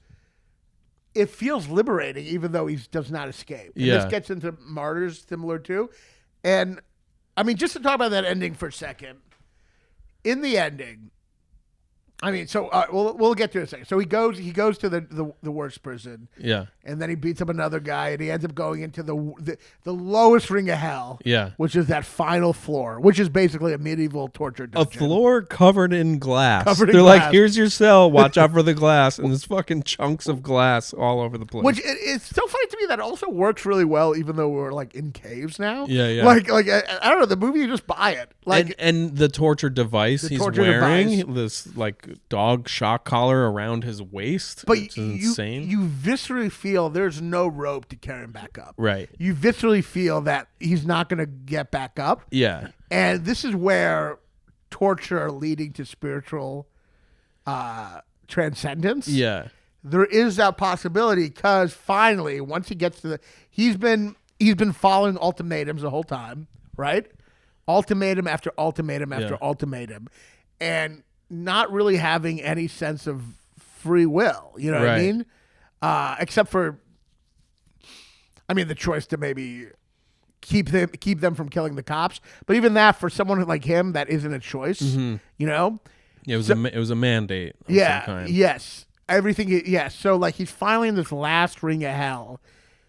B: it feels liberating, even though he does not escape. And this gets into Martyrs similar too. And I mean, just to talk about that ending for a second. In the ending, I mean, so we'll get to it in a second. So he goes to the worst prison.
C: Yeah.
B: And then he beats up another guy, and he ends up going into the lowest ring of hell.
C: Yeah.
B: Which is that final floor, which is basically a medieval torture dungeon.
C: A floor covered in glass.
B: They're
C: like, here's your cell. Watch out for the glass. And there's fucking chunks of glass all over the place.
B: Which it's so funny to me that also works really well, even though we're like in caves now.
C: Yeah.
B: Like I don't know, the movie, you just buy it. Like
C: and the torture device he's wearing, this like dog shock collar around his waist.
B: But
C: it's insane.
B: You viscerally feel there's no rope to carry him back up.
C: Right.
B: You viscerally feel that he's not going to get back up.
C: Yeah.
B: And this is where torture leading to spiritual transcendence.
C: Yeah.
B: There is that possibility because finally, once he gets to he's been following ultimatums the whole time, right? Ultimatum after ultimatum after ultimatum, and not really having any sense of free will. You know what I mean? Except for, I mean, the choice to maybe keep them from killing the cops. But even that, for someone like him, that isn't a choice. Mm-hmm. You know?
C: Yeah, it was a mandate. Of some kind.
B: Yes. Everything. Yes. So like he's finally in this last ring of hell.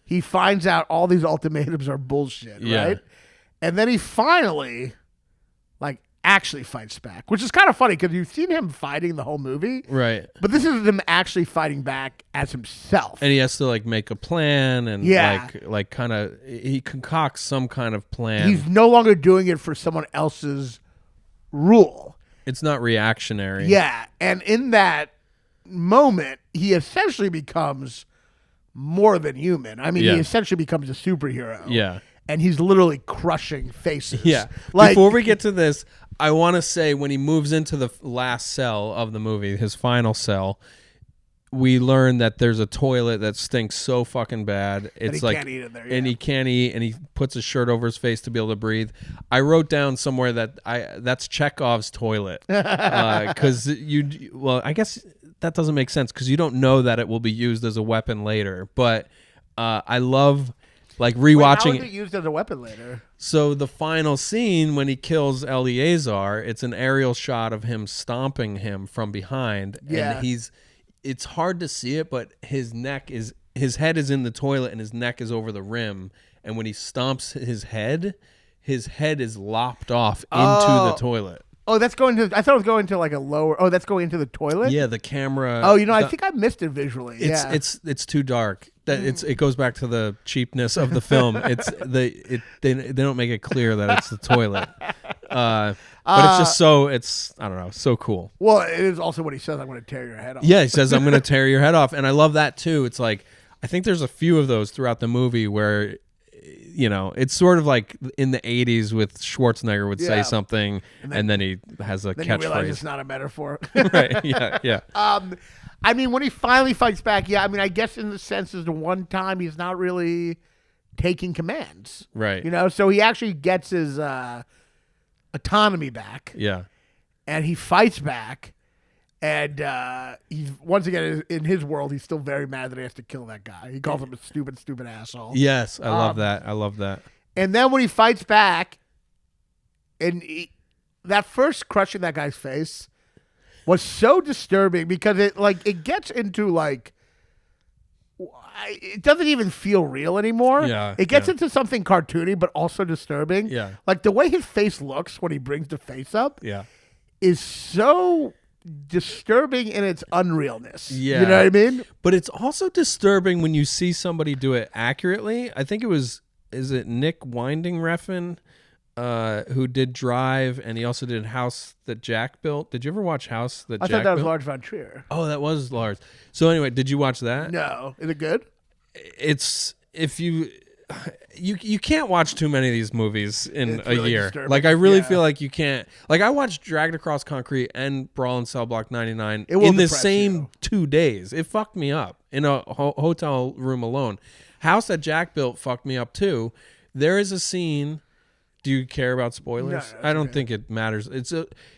B: He finds out all these ultimatums are bullshit, right? And then he finally, like, actually fights back, which is kind of funny because you've seen him fighting the whole movie,
C: right?
B: But this is him actually fighting back as himself,
C: and he has to like make a plan and like kind of he concocts some kind of plan.
B: He's no longer doing it for someone else's rule.
C: It's not reactionary.
B: Yeah, and in that moment, he essentially becomes more than human. I mean, he essentially becomes a superhero.
C: Yeah.
B: And he's literally crushing faces.
C: Yeah. Like, before we get to this, I want to say when he moves into the last cell of the movie, his final cell, we learn that there's a toilet that stinks so fucking bad. It's like,
B: can't eat in there,
C: and he can't eat, and he puts his shirt over his face to be able to breathe. I wrote down somewhere that that's Chekhov's toilet, because I guess that doesn't make sense because you don't know that it will be used as a weapon later. But I love. Like rewatching.
B: How is it used as a weapon later?
C: So the final scene when he kills Eleazar, it's an aerial shot of him stomping him from behind.
B: Yeah.
C: And it's hard to see it, but his head is in the toilet and his neck is over the rim. And when he stomps his head is lopped off into the toilet.
B: Oh, that's going to. I thought it was going to like a lower. Oh, that's going into the toilet.
C: Yeah, the camera.
B: Oh, I think I missed it visually.
C: It's too dark. It goes back to the cheapness of the film. They don't make it clear that it's the toilet. But it's just I don't know, so cool.
B: Well, it is also what he says. I'm going to tear your head off.
C: Yeah, he says I'm going to tear your head off, and I love that too. It's like I think there's a few of those throughout the movie where you know, it's sort of like in the 80s with Schwarzenegger would say something and then he has a
B: then
C: catchphrase.
B: You realize it's not a metaphor.
C: Right. Yeah.
B: I mean, when he finally fights back, I mean, I guess in the sense is the one time he's not really taking commands.
C: Right.
B: You know, so he actually gets his autonomy back.
C: Yeah.
B: And he fights back. And he's once again in his world, he's still very mad that he has to kill that guy. He calls him a stupid asshole.
C: Yes, I love that. I love that.
B: And then when he fights back, and that first crushing that guy's face was so disturbing because it gets into like it doesn't even feel real anymore.
C: Yeah,
B: it gets into something cartoony but also disturbing.
C: Yeah,
B: like the way his face looks when he brings the face up.
C: Yeah,
B: is so disturbing in its unrealness.
C: Yeah.
B: You know what I mean?
C: But it's also disturbing when you see somebody do it accurately. I think is it Nick Winding Refn who did Drive, and he also did House That Jack Built. Did you ever watch House That Jack Built?
B: I thought that was Lars von Trier.
C: Oh, that was Lars. So anyway, did you watch that?
B: No. Is it good?
C: It's if you can't watch too many of these movies in
B: It's
C: a
B: really
C: year.
B: disturbing.
C: Like I really feel like you can't. Like I watched Dragged Across Concrete and Brawl and Cellblock 99 in the same 2 days. It fucked me up in a hotel room alone. House That Jack Built fucked me up too. There is a scene. Do you care about spoilers?
B: No,
C: I don't think it matters. It's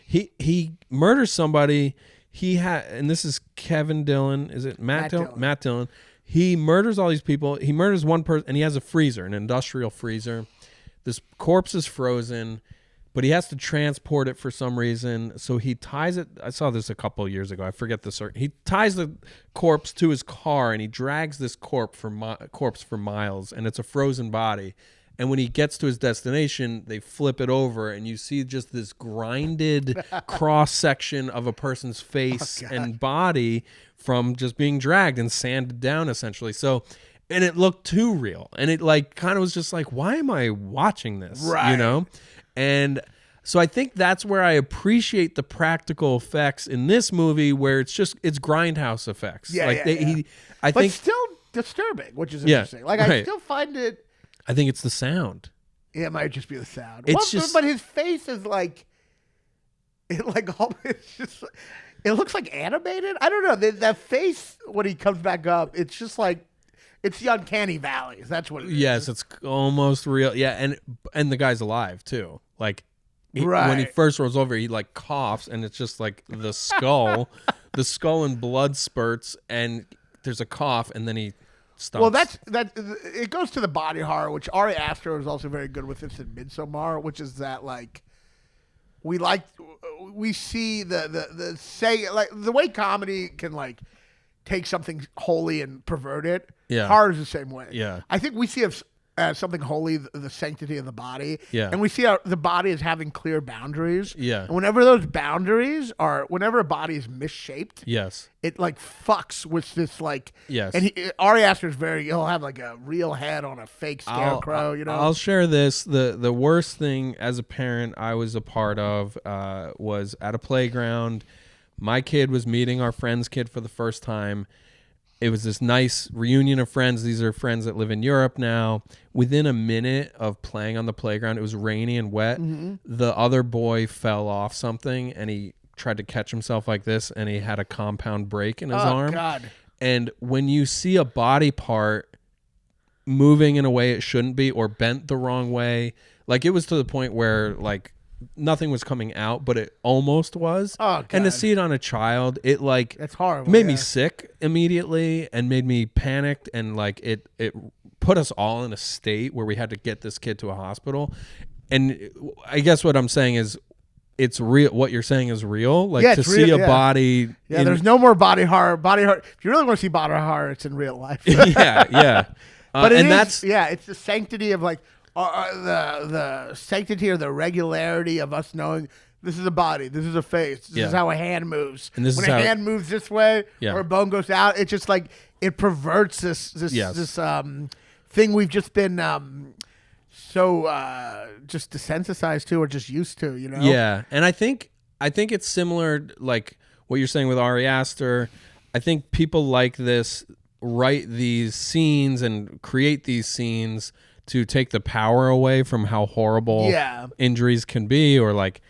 C: he murders somebody. And this is Kevin Dillon. Is it Matt Dillon? Matt Dillon. He murders all these people. He murders one person, and he has a freezer, an industrial freezer. This corpse is frozen, but he has to transport it for some reason. So he ties it. I saw this a couple of years ago. I forget the certain. He ties the corpse to his car, and he drags this corpse for miles, and it's a frozen body. And when he gets to his destination, they flip it over, and you see just this grinded cross section of a person's face and body from just being dragged and sanded down, essentially. So, and it looked too real, and it like kind of was just like, why am I watching this?
B: Right.
C: You know, and so I think that's where I appreciate the practical effects in this movie, where it's grindhouse effects.
B: But still disturbing, which is interesting. Like I still find it.
C: I think it's the sound.
B: Yeah, it might just be the sound.
C: But
B: his face is like, it looks like animated. I don't know. That face when he comes back up, it's just like, it's the uncanny valleys. That's what it is.
C: Yes, it's almost real. Yeah, and the guy's alive too. Like when he first rolls over, he like coughs, and it's just like the skull, and blood spurts, and there's a cough, and then he. Stumps.
B: Well, that it goes to the body horror, which Ari Aster is also very good with this in Midsommar, which is that like we see the say like the way comedy can like take something holy and pervert it.
C: Yeah,
B: horror is the same way.
C: Yeah,
B: I think we see something holy, the sanctity of the body.
C: Yeah,
B: and we see the body as having clear boundaries.
C: Yeah,
B: and whenever those boundaries whenever a body is misshaped.
C: Yes.
B: It like fucks with this like
C: and
B: Ari Aster's he'll have like a real head on a fake scarecrow, you know.
C: I'll share this. The worst thing as a parent I was a part of was at a playground. My kid was meeting our friend's kid for the first time. It was this nice reunion of friends. These are friends that live in Europe now. Within a minute of playing on the playground, it was rainy and wet. Mm-hmm. The other boy fell off something, and he tried to catch himself like this, and he had a compound break in his arm.
B: God.
C: And when you see a body part moving in a way it shouldn't be, or bent the wrong way, like it was to the point where like nothing was coming out, but it almost was.
B: Oh, God.
C: And to see it on a child, it like
B: that's horrible.
C: Made me sick immediately, and made me panicked, and like it put us all in a state where we had to get this kid to a hospital. And I guess what I'm saying is, it's real. What you're saying is real. Like to see a body.
B: Yeah, there's no more body horror. Body horror. If you really want to see body horror, it's in real life.
C: yeah.
B: But it's the sanctity of like the sanctity or the regularity of us knowing this is a body, this is a face, this is how a hand moves.
C: And when
B: a hand moves this way or a bone goes out, it's just like it perverts this thing we've just been. So just desensitized to or just used to, you know?
C: Yeah. And I think it's similar, like what you're saying with Ari Aster. I think people like this write these scenes and create these scenes take the power away from how horrible injuries can be, or like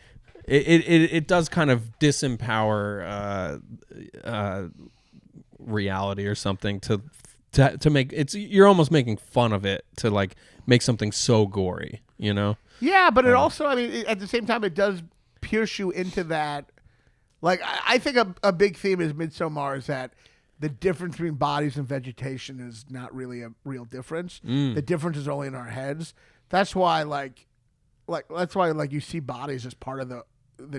C: it does kind of disempower reality or something to make you're almost making fun of it to like make something so gory, you know?
B: Yeah, but it also, I mean, at the same time, it does pierce you into that. Like, I think a big theme is Midsommar is that the difference between bodies and vegetation is not really a real difference. The difference is only in our heads. That's why, like you see bodies as part of the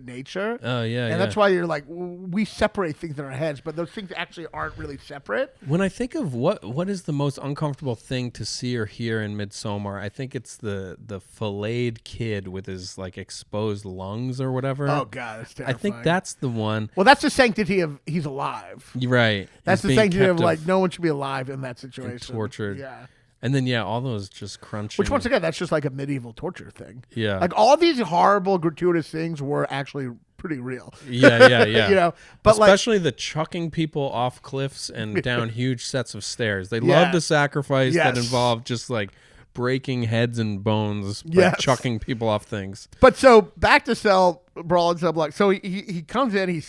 B: nature.
C: Oh yeah,
B: and that's why you're like, we separate things in our heads, but those things actually aren't really separate.
C: When I think of what is the most uncomfortable thing to see or hear in Midsommar, I think it's the filleted kid with his like exposed lungs or whatever.
B: Oh god, that's terrifying.
C: I think that's the one.
B: Well, that's the sanctity of he's alive.
C: You're right.
B: That's the sanctity of like no one should be alive in that situation.
C: Tortured.
B: Yeah.
C: And then, all those just crunching.
B: Which, once again, that's just like a medieval torture thing.
C: Yeah.
B: Like, all these horrible, gratuitous things were actually pretty real.
C: Yeah.
B: You know? But
C: especially the chucking people off cliffs and down huge sets of stairs. They love the sacrifice that involved just, like, breaking heads and bones by chucking people off things.
B: But so, back to Brawl and Cellblock. So, he comes in, he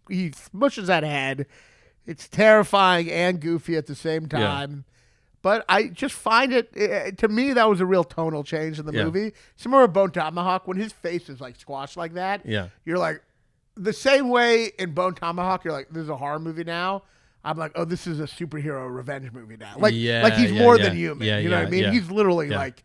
B: smushes that head. It's terrifying and goofy at the same time. Yeah. But I just find it, to me, that was a real tonal change in the movie. Similar to Bone Tomahawk, when his face is like squashed like that, you're like, the same way in Bone Tomahawk, you're like, this is a horror movie now. I'm like, oh, this is a superhero revenge movie now. Like he's more than human. You know what I mean? Yeah. He's literally like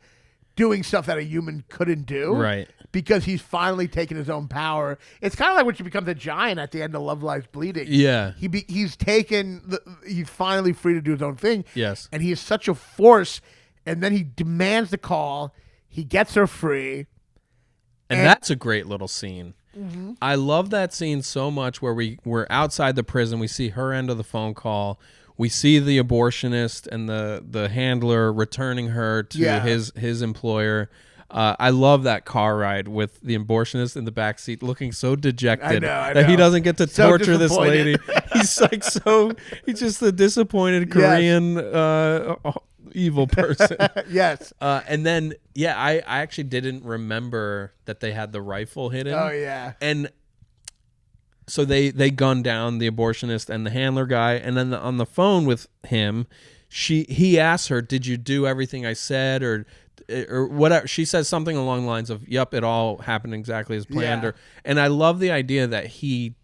B: doing stuff that a human couldn't do.
C: Right.
B: Because he's finally taken his own power. It's kind of like when you become the giant at the end of Love Lies Bleeding.
C: Yeah.
B: He's finally free to do his own thing.
C: Yes.
B: And he is such a force. And then he demands the call. He gets her free.
C: And that's a great little scene. Mm-hmm. I love that scene so much where we're outside the prison. We see her end of the phone call. We see the abortionist and the handler returning her to his employer. I love that car ride with the abortionist in the back seat looking so dejected
B: I know.
C: that he doesn't get to torture this lady. He's like he's just a disappointed Korean evil person.
B: Yes.
C: And then, I actually didn't remember that they had the rifle hidden.
B: Oh, yeah.
C: And so they gun down the abortionist and the handler guy, and then on the phone with him, he asks her, "Did you do everything I said?" or whatever. She says something along the lines of, "Yup, it all happened exactly as planned."
B: Yeah.
C: And I love the idea that he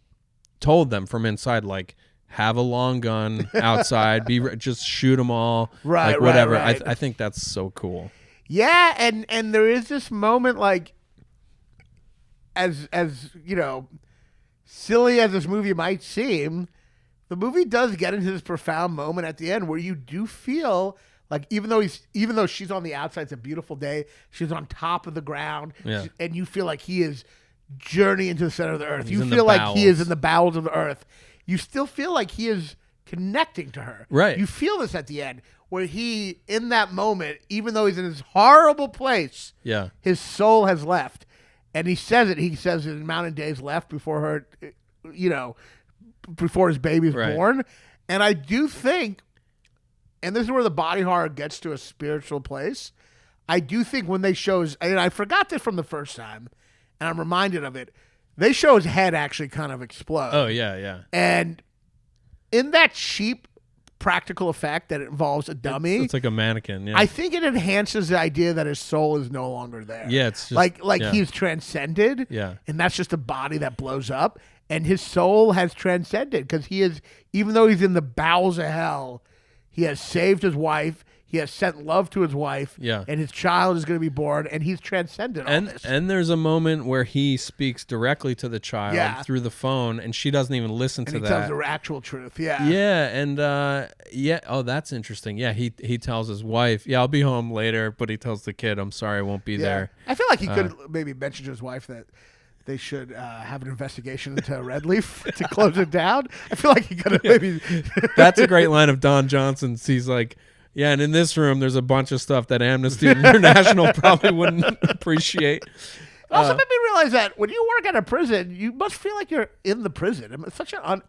C: told them from inside, like, have a long gun outside, just shoot them all,
B: right?
C: Like whatever.
B: Right.
C: I think that's so cool.
B: Yeah, and there is this moment, like, as you know, silly as this movie might seem, the movie does get into this profound moment at the end where you do feel like even though she's on the outside, it's a beautiful day, she's on top of the ground, and you feel like he is journeying to the center of the earth. You feel like he is in the bowels of the earth. You still feel like he is connecting to her.
C: Right.
B: You feel this at the end where he, in that moment, even though he's in this horrible place, his soul has left. And he says it. He says his amount of days left before before his baby's born. And I do think, and this is where the body horror gets to a spiritual place, I do think when they show and I forgot this from the first time, and I'm reminded of it, they show his head actually kind of explode.
C: Oh, yeah.
B: And in that cheap practical effect that involves a dummy,
C: it's like a mannequin. Yeah.
B: I think it enhances the idea that his soul is no longer there.
C: Yeah, it's just,
B: like he's transcended.
C: Yeah.
B: And that's just a body that blows up. And his soul has transcended because he is, even though he's in the bowels of hell, he has saved his wife. He has sent love to his wife, and his child is going to be born, and he's transcended all this.
C: And there's a moment where he speaks directly to the child through the phone, and she doesn't even listen to that.
B: And he tells the actual truth,
C: oh, that's interesting. Yeah, he tells his wife, I'll be home later, but he tells the kid, I'm sorry, I won't be there.
B: I feel like he could maybe mention to his wife that they should have an investigation into Red Leaf to close it down. I feel like he could have maybe...
C: That's a great line of Don Johnson's. He's like... Yeah, and in this room, there's a bunch of stuff that Amnesty International probably wouldn't appreciate.
B: Also made me realize that when you work at a prison, you must feel like you're in the prison. It's such a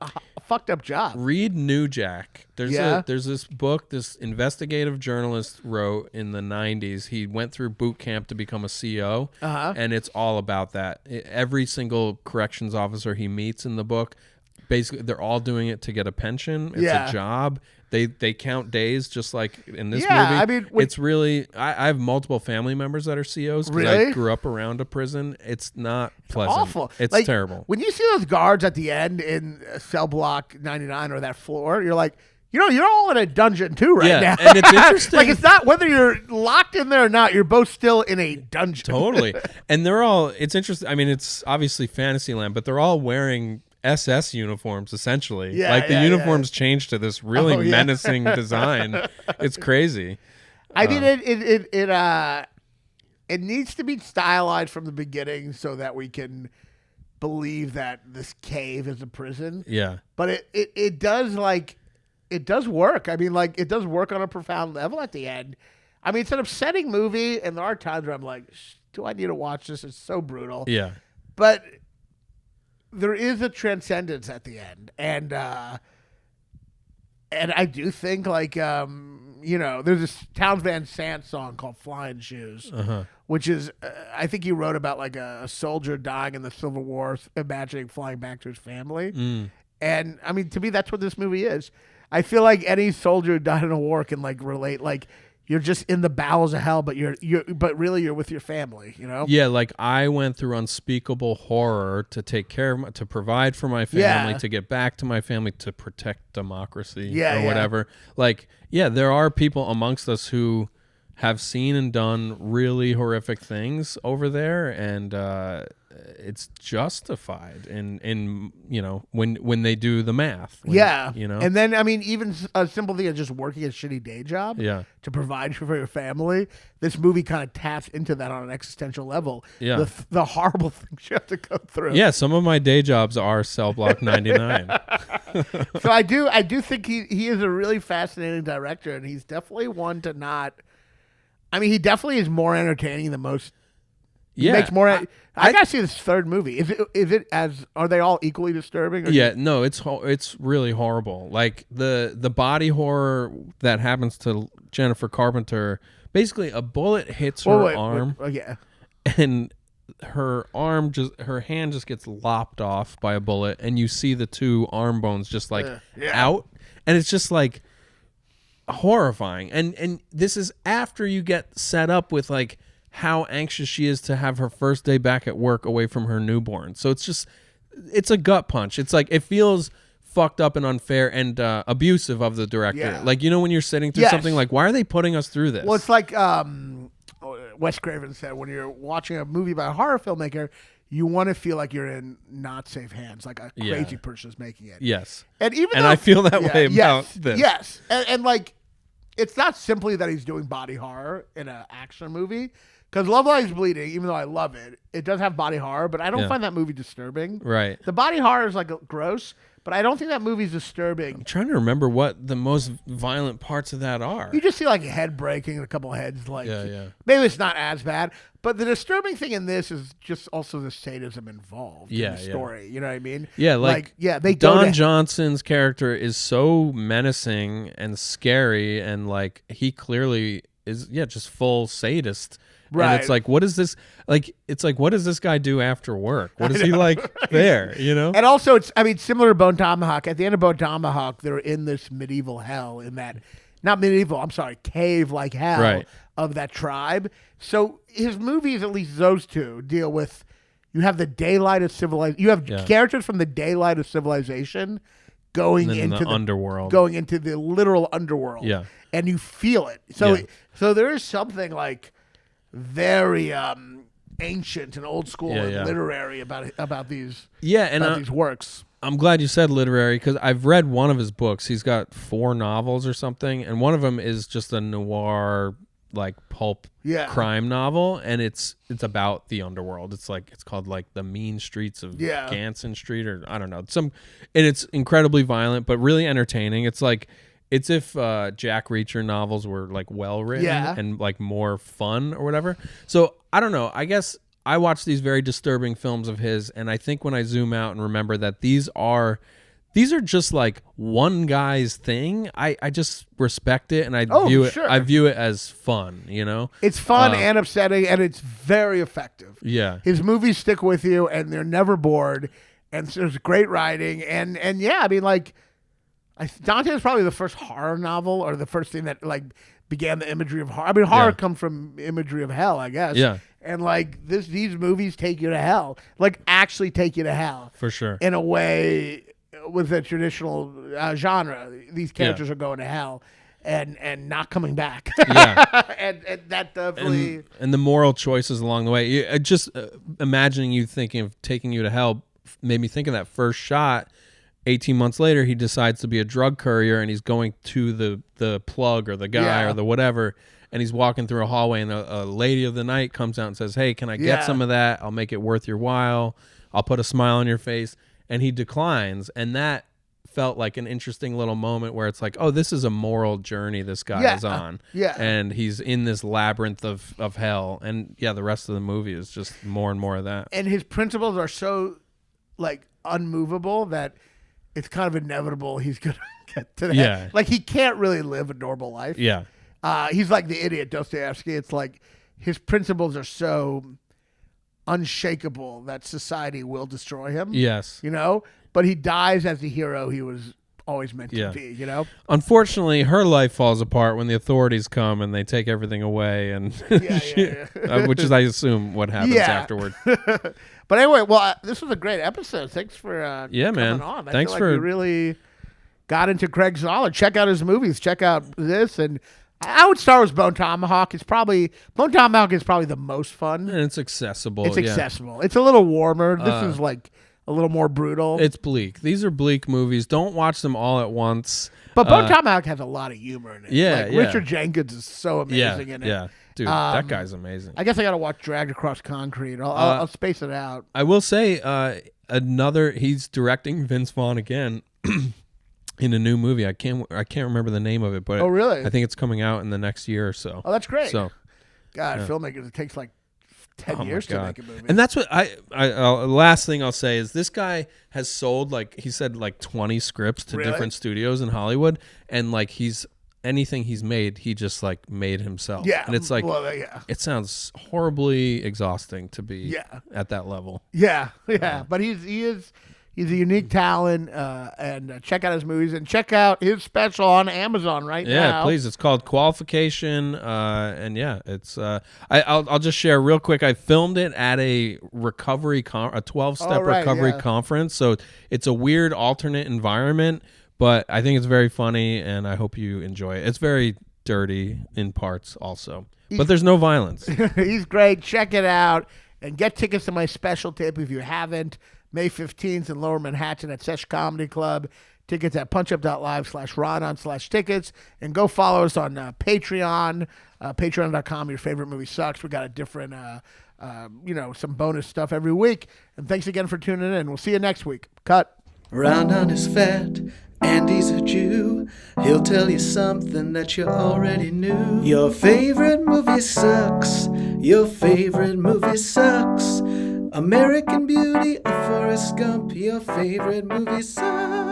B: fucked up job.
C: Read New Jack.
B: Yeah.
C: There's this book this investigative journalist wrote in the 90s. He went through boot camp to become a CO, and it's all about that. Every single corrections officer he meets in the book, basically, they're all doing it to get a pension. It's a job. They count days just like in this movie.
B: I mean,
C: it's really. I have multiple family members that are COs because I grew up around a prison. It's not pleasant.
B: Awful.
C: It's
B: like,
C: terrible.
B: When you see those guards at the end in Cellblock 99 or that floor, you're like, you're all in a dungeon too now.
C: And it's interesting.
B: Like, it's not whether you're locked in there or not. You're both still in a dungeon.
C: Totally. And they're all. It's interesting. I mean, it's obviously Fantasyland, but they're all wearing SS uniforms essentially. The uniforms changed to this really menacing design. It's crazy.
B: I mean, it needs to be stylized from the beginning so that we can believe that this cave is a prison.
C: Yeah.
B: But it does work. I mean, like, it does work on a profound level at the end. I mean, it's an upsetting movie, and there are times where I'm like, do I need to watch this? It's so brutal.
C: Yeah.
B: But there is a transcendence at the end, and I do think, like, there's this Townes Van Sant song called "Flying Shoes," which is, I think he wrote about like a soldier dying in the Civil War, imagining flying back to his family. And I mean, to me, that's what this movie is. I feel like any soldier who died in a war can like relate, like. You're just in the bowels of hell, but but really you're with your family,
C: Yeah, like I went through unspeakable horror to take care of to provide for my family, to get back to my family, to protect democracy or whatever. Like, there are people amongst us who have seen and done really horrific things over there, and it's justified in when they do the math.
B: And then I mean, even a simple thing of just working a shitty day job to provide for your family, this movie kind of taps into that on an existential level. The horrible things you have to go through.
C: Some of my day jobs are Cellblock 99.
B: So I do think he is a really fascinating director, and he's definitely one to not. I mean, he definitely is more entertaining than most. He makes more. I gotta see this third movie. Is it as? Are they all equally disturbing?
C: No, it's really horrible. Like the body horror that happens to Jennifer Carpenter. Basically, a bullet hits her arm. And her hand just gets lopped off by a bullet, and you see the two arm bones just like out, and it's just like horrifying. And this is after you get set up with like how anxious she is to have her first day back at work away from her newborn. So it's a gut punch. It's like, it feels fucked up and unfair and abusive of the director. Like, when you're sitting through something like, why are they putting us through this?
B: Well, it's like Wes Craven said, when you're watching a movie by a horror filmmaker, you want to feel like you're in not safe hands, like a crazy person is making it.
C: Yes.
B: And
C: I feel that way about this.
B: Yes. And like, it's not simply that he's doing body horror in an action movie. Because Love Lies Bleeding, even though I love it, it does have body horror, but I don't find that movie disturbing.
C: Right.
B: The body horror is like gross, but I don't think that movie's disturbing.
C: I'm trying to remember what the most violent parts of that are.
B: You just see like a head breaking and a couple of heads like. Maybe it's not as bad, but the disturbing thing in this is just also the sadism involved in the story. You know what I mean?
C: Yeah,
B: they
C: Don Johnson's character is so menacing and scary, and like he clearly is just full sadist. Right. And it's like, what is this? Like, it's like, what does this guy do after work? What is he like there?
B: And also, similar to Bone Tomahawk. At the end of Bone Tomahawk, they're in this medieval hell cave-like hell of that tribe. So his movies, at least those two, deal with, you have the daylight of civilization. You have characters from the daylight of civilization going into the
C: underworld,
B: going into the literal underworld.
C: Yeah.
B: And you feel it. So there is something like very ancient and old school and literary about these these works.
C: I'm glad you said literary, because I've read one of his books. He's got 4 novels or something, and one of them is just a noir like pulp crime novel, and it's about the underworld. It's called like The Mean Streets of Ganson Street, or I don't know, and it's incredibly violent but really entertaining. It's if Jack Reacher novels were like well written and like more fun or whatever. So I don't know. I guess I watch these very disturbing films of his, and I think when I zoom out and remember that these are just like one guy's thing, I just respect it, and I view it as fun, you know?
B: It's fun and upsetting, and it's very effective.
C: Yeah.
B: His movies stick with you, and they're never bored, and there's great writing, and yeah, I mean, like, Dante is probably the first horror novel, or the first thing that, like, began the imagery of horror. I mean, horror comes from imagery of hell, I guess.
C: Yeah.
B: And like these movies take you to hell, like actually take you to hell.
C: For sure.
B: In a way, with the traditional genre, these characters are going to hell and not coming back.
C: Yeah.
B: and that definitely.
C: And the moral choices along the way. Just imagining you thinking of taking you to hell made me think of that first shot. 18 months later, he decides to be a drug courier, and he's going to the plug or the guy or the whatever, and he's walking through a hallway, and a lady of the night comes out and says, hey, can I get some of that? I'll make it worth your while. I'll put a smile on your face. And he declines, and that felt like an interesting little moment where it's like, oh, this is a moral journey this guy is on. And he's in this labyrinth of hell. And, the rest of the movie is just more and more of that.
B: And his principles are so, like, unmovable that it's kind of inevitable he's going to get to that.
C: Yeah.
B: Like, he can't really live a normal life.
C: Yeah.
B: He's like the idiot Dostoevsky. It's like his principles are so unshakable that society will destroy him.
C: Yes.
B: You know? But he dies as the hero he was always meant to be, you know?
C: Unfortunately, her life falls apart when the authorities come and they take everything away, and which is, I assume, what happens afterward.
B: But anyway, well, this was a great episode. Thanks for coming on. I
C: Thanks
B: feel like
C: for
B: we really got into Craig Zahler. Check out his movies. Check out this, and I would start with Bone Tomahawk. Bone Tomahawk is probably the most fun.
C: And it's accessible.
B: It's accessible. It's a little warmer. This is like a little more brutal.
C: It's bleak. These are bleak movies. Don't watch them all at once.
B: But Bone Tomahawk has a lot of humor in it.
C: Yeah,
B: Richard Jenkins is so amazing in it.
C: Yeah, dude, that guy's amazing.
B: I guess I got to watch Dragged Across Concrete. I'll space it out.
C: I will say he's directing Vince Vaughn again in a new movie. I can't remember the name of it, but
B: really?
C: I think it's coming out in the next year or so.
B: Oh, that's great.
C: So,
B: filmmakers, it takes like 10 years to make a movie.
C: And that's what last thing I'll say is this guy has sold, like he said, like 20 scripts to different studios in Hollywood, and like anything he's made, he just like made himself.
B: Yeah.
C: And it's like, it sounds horribly exhausting to be at that level.
B: Yeah. But he's a unique talent, and check out his movies, and check out his special on Amazon now.
C: Yeah, please. It's called Qualification, and it's. I'll just share real quick. I filmed it at a recovery a 12-step recovery conference. So it's a weird alternate environment, but I think it's very funny, and I hope you enjoy it. It's very dirty in parts, also, but there's no violence.
B: He's great. Check it out, and get tickets to my special tip if you haven't. May 15th in Lower Manhattan at Sesh Comedy Club. Tickets at punchup.live/Raanan/tickets. And go follow us on Patreon, patreon.com. Your favorite movie sucks. We got a different, some bonus stuff every week. And thanks again for tuning in. We'll see you next week. Cut.
A: Raanan is fat and he's a Jew. He'll tell you something that you already knew. Your favorite movie sucks. Your favorite movie sucks. American Beauty or Forrest Gump, your favorite movie sucks.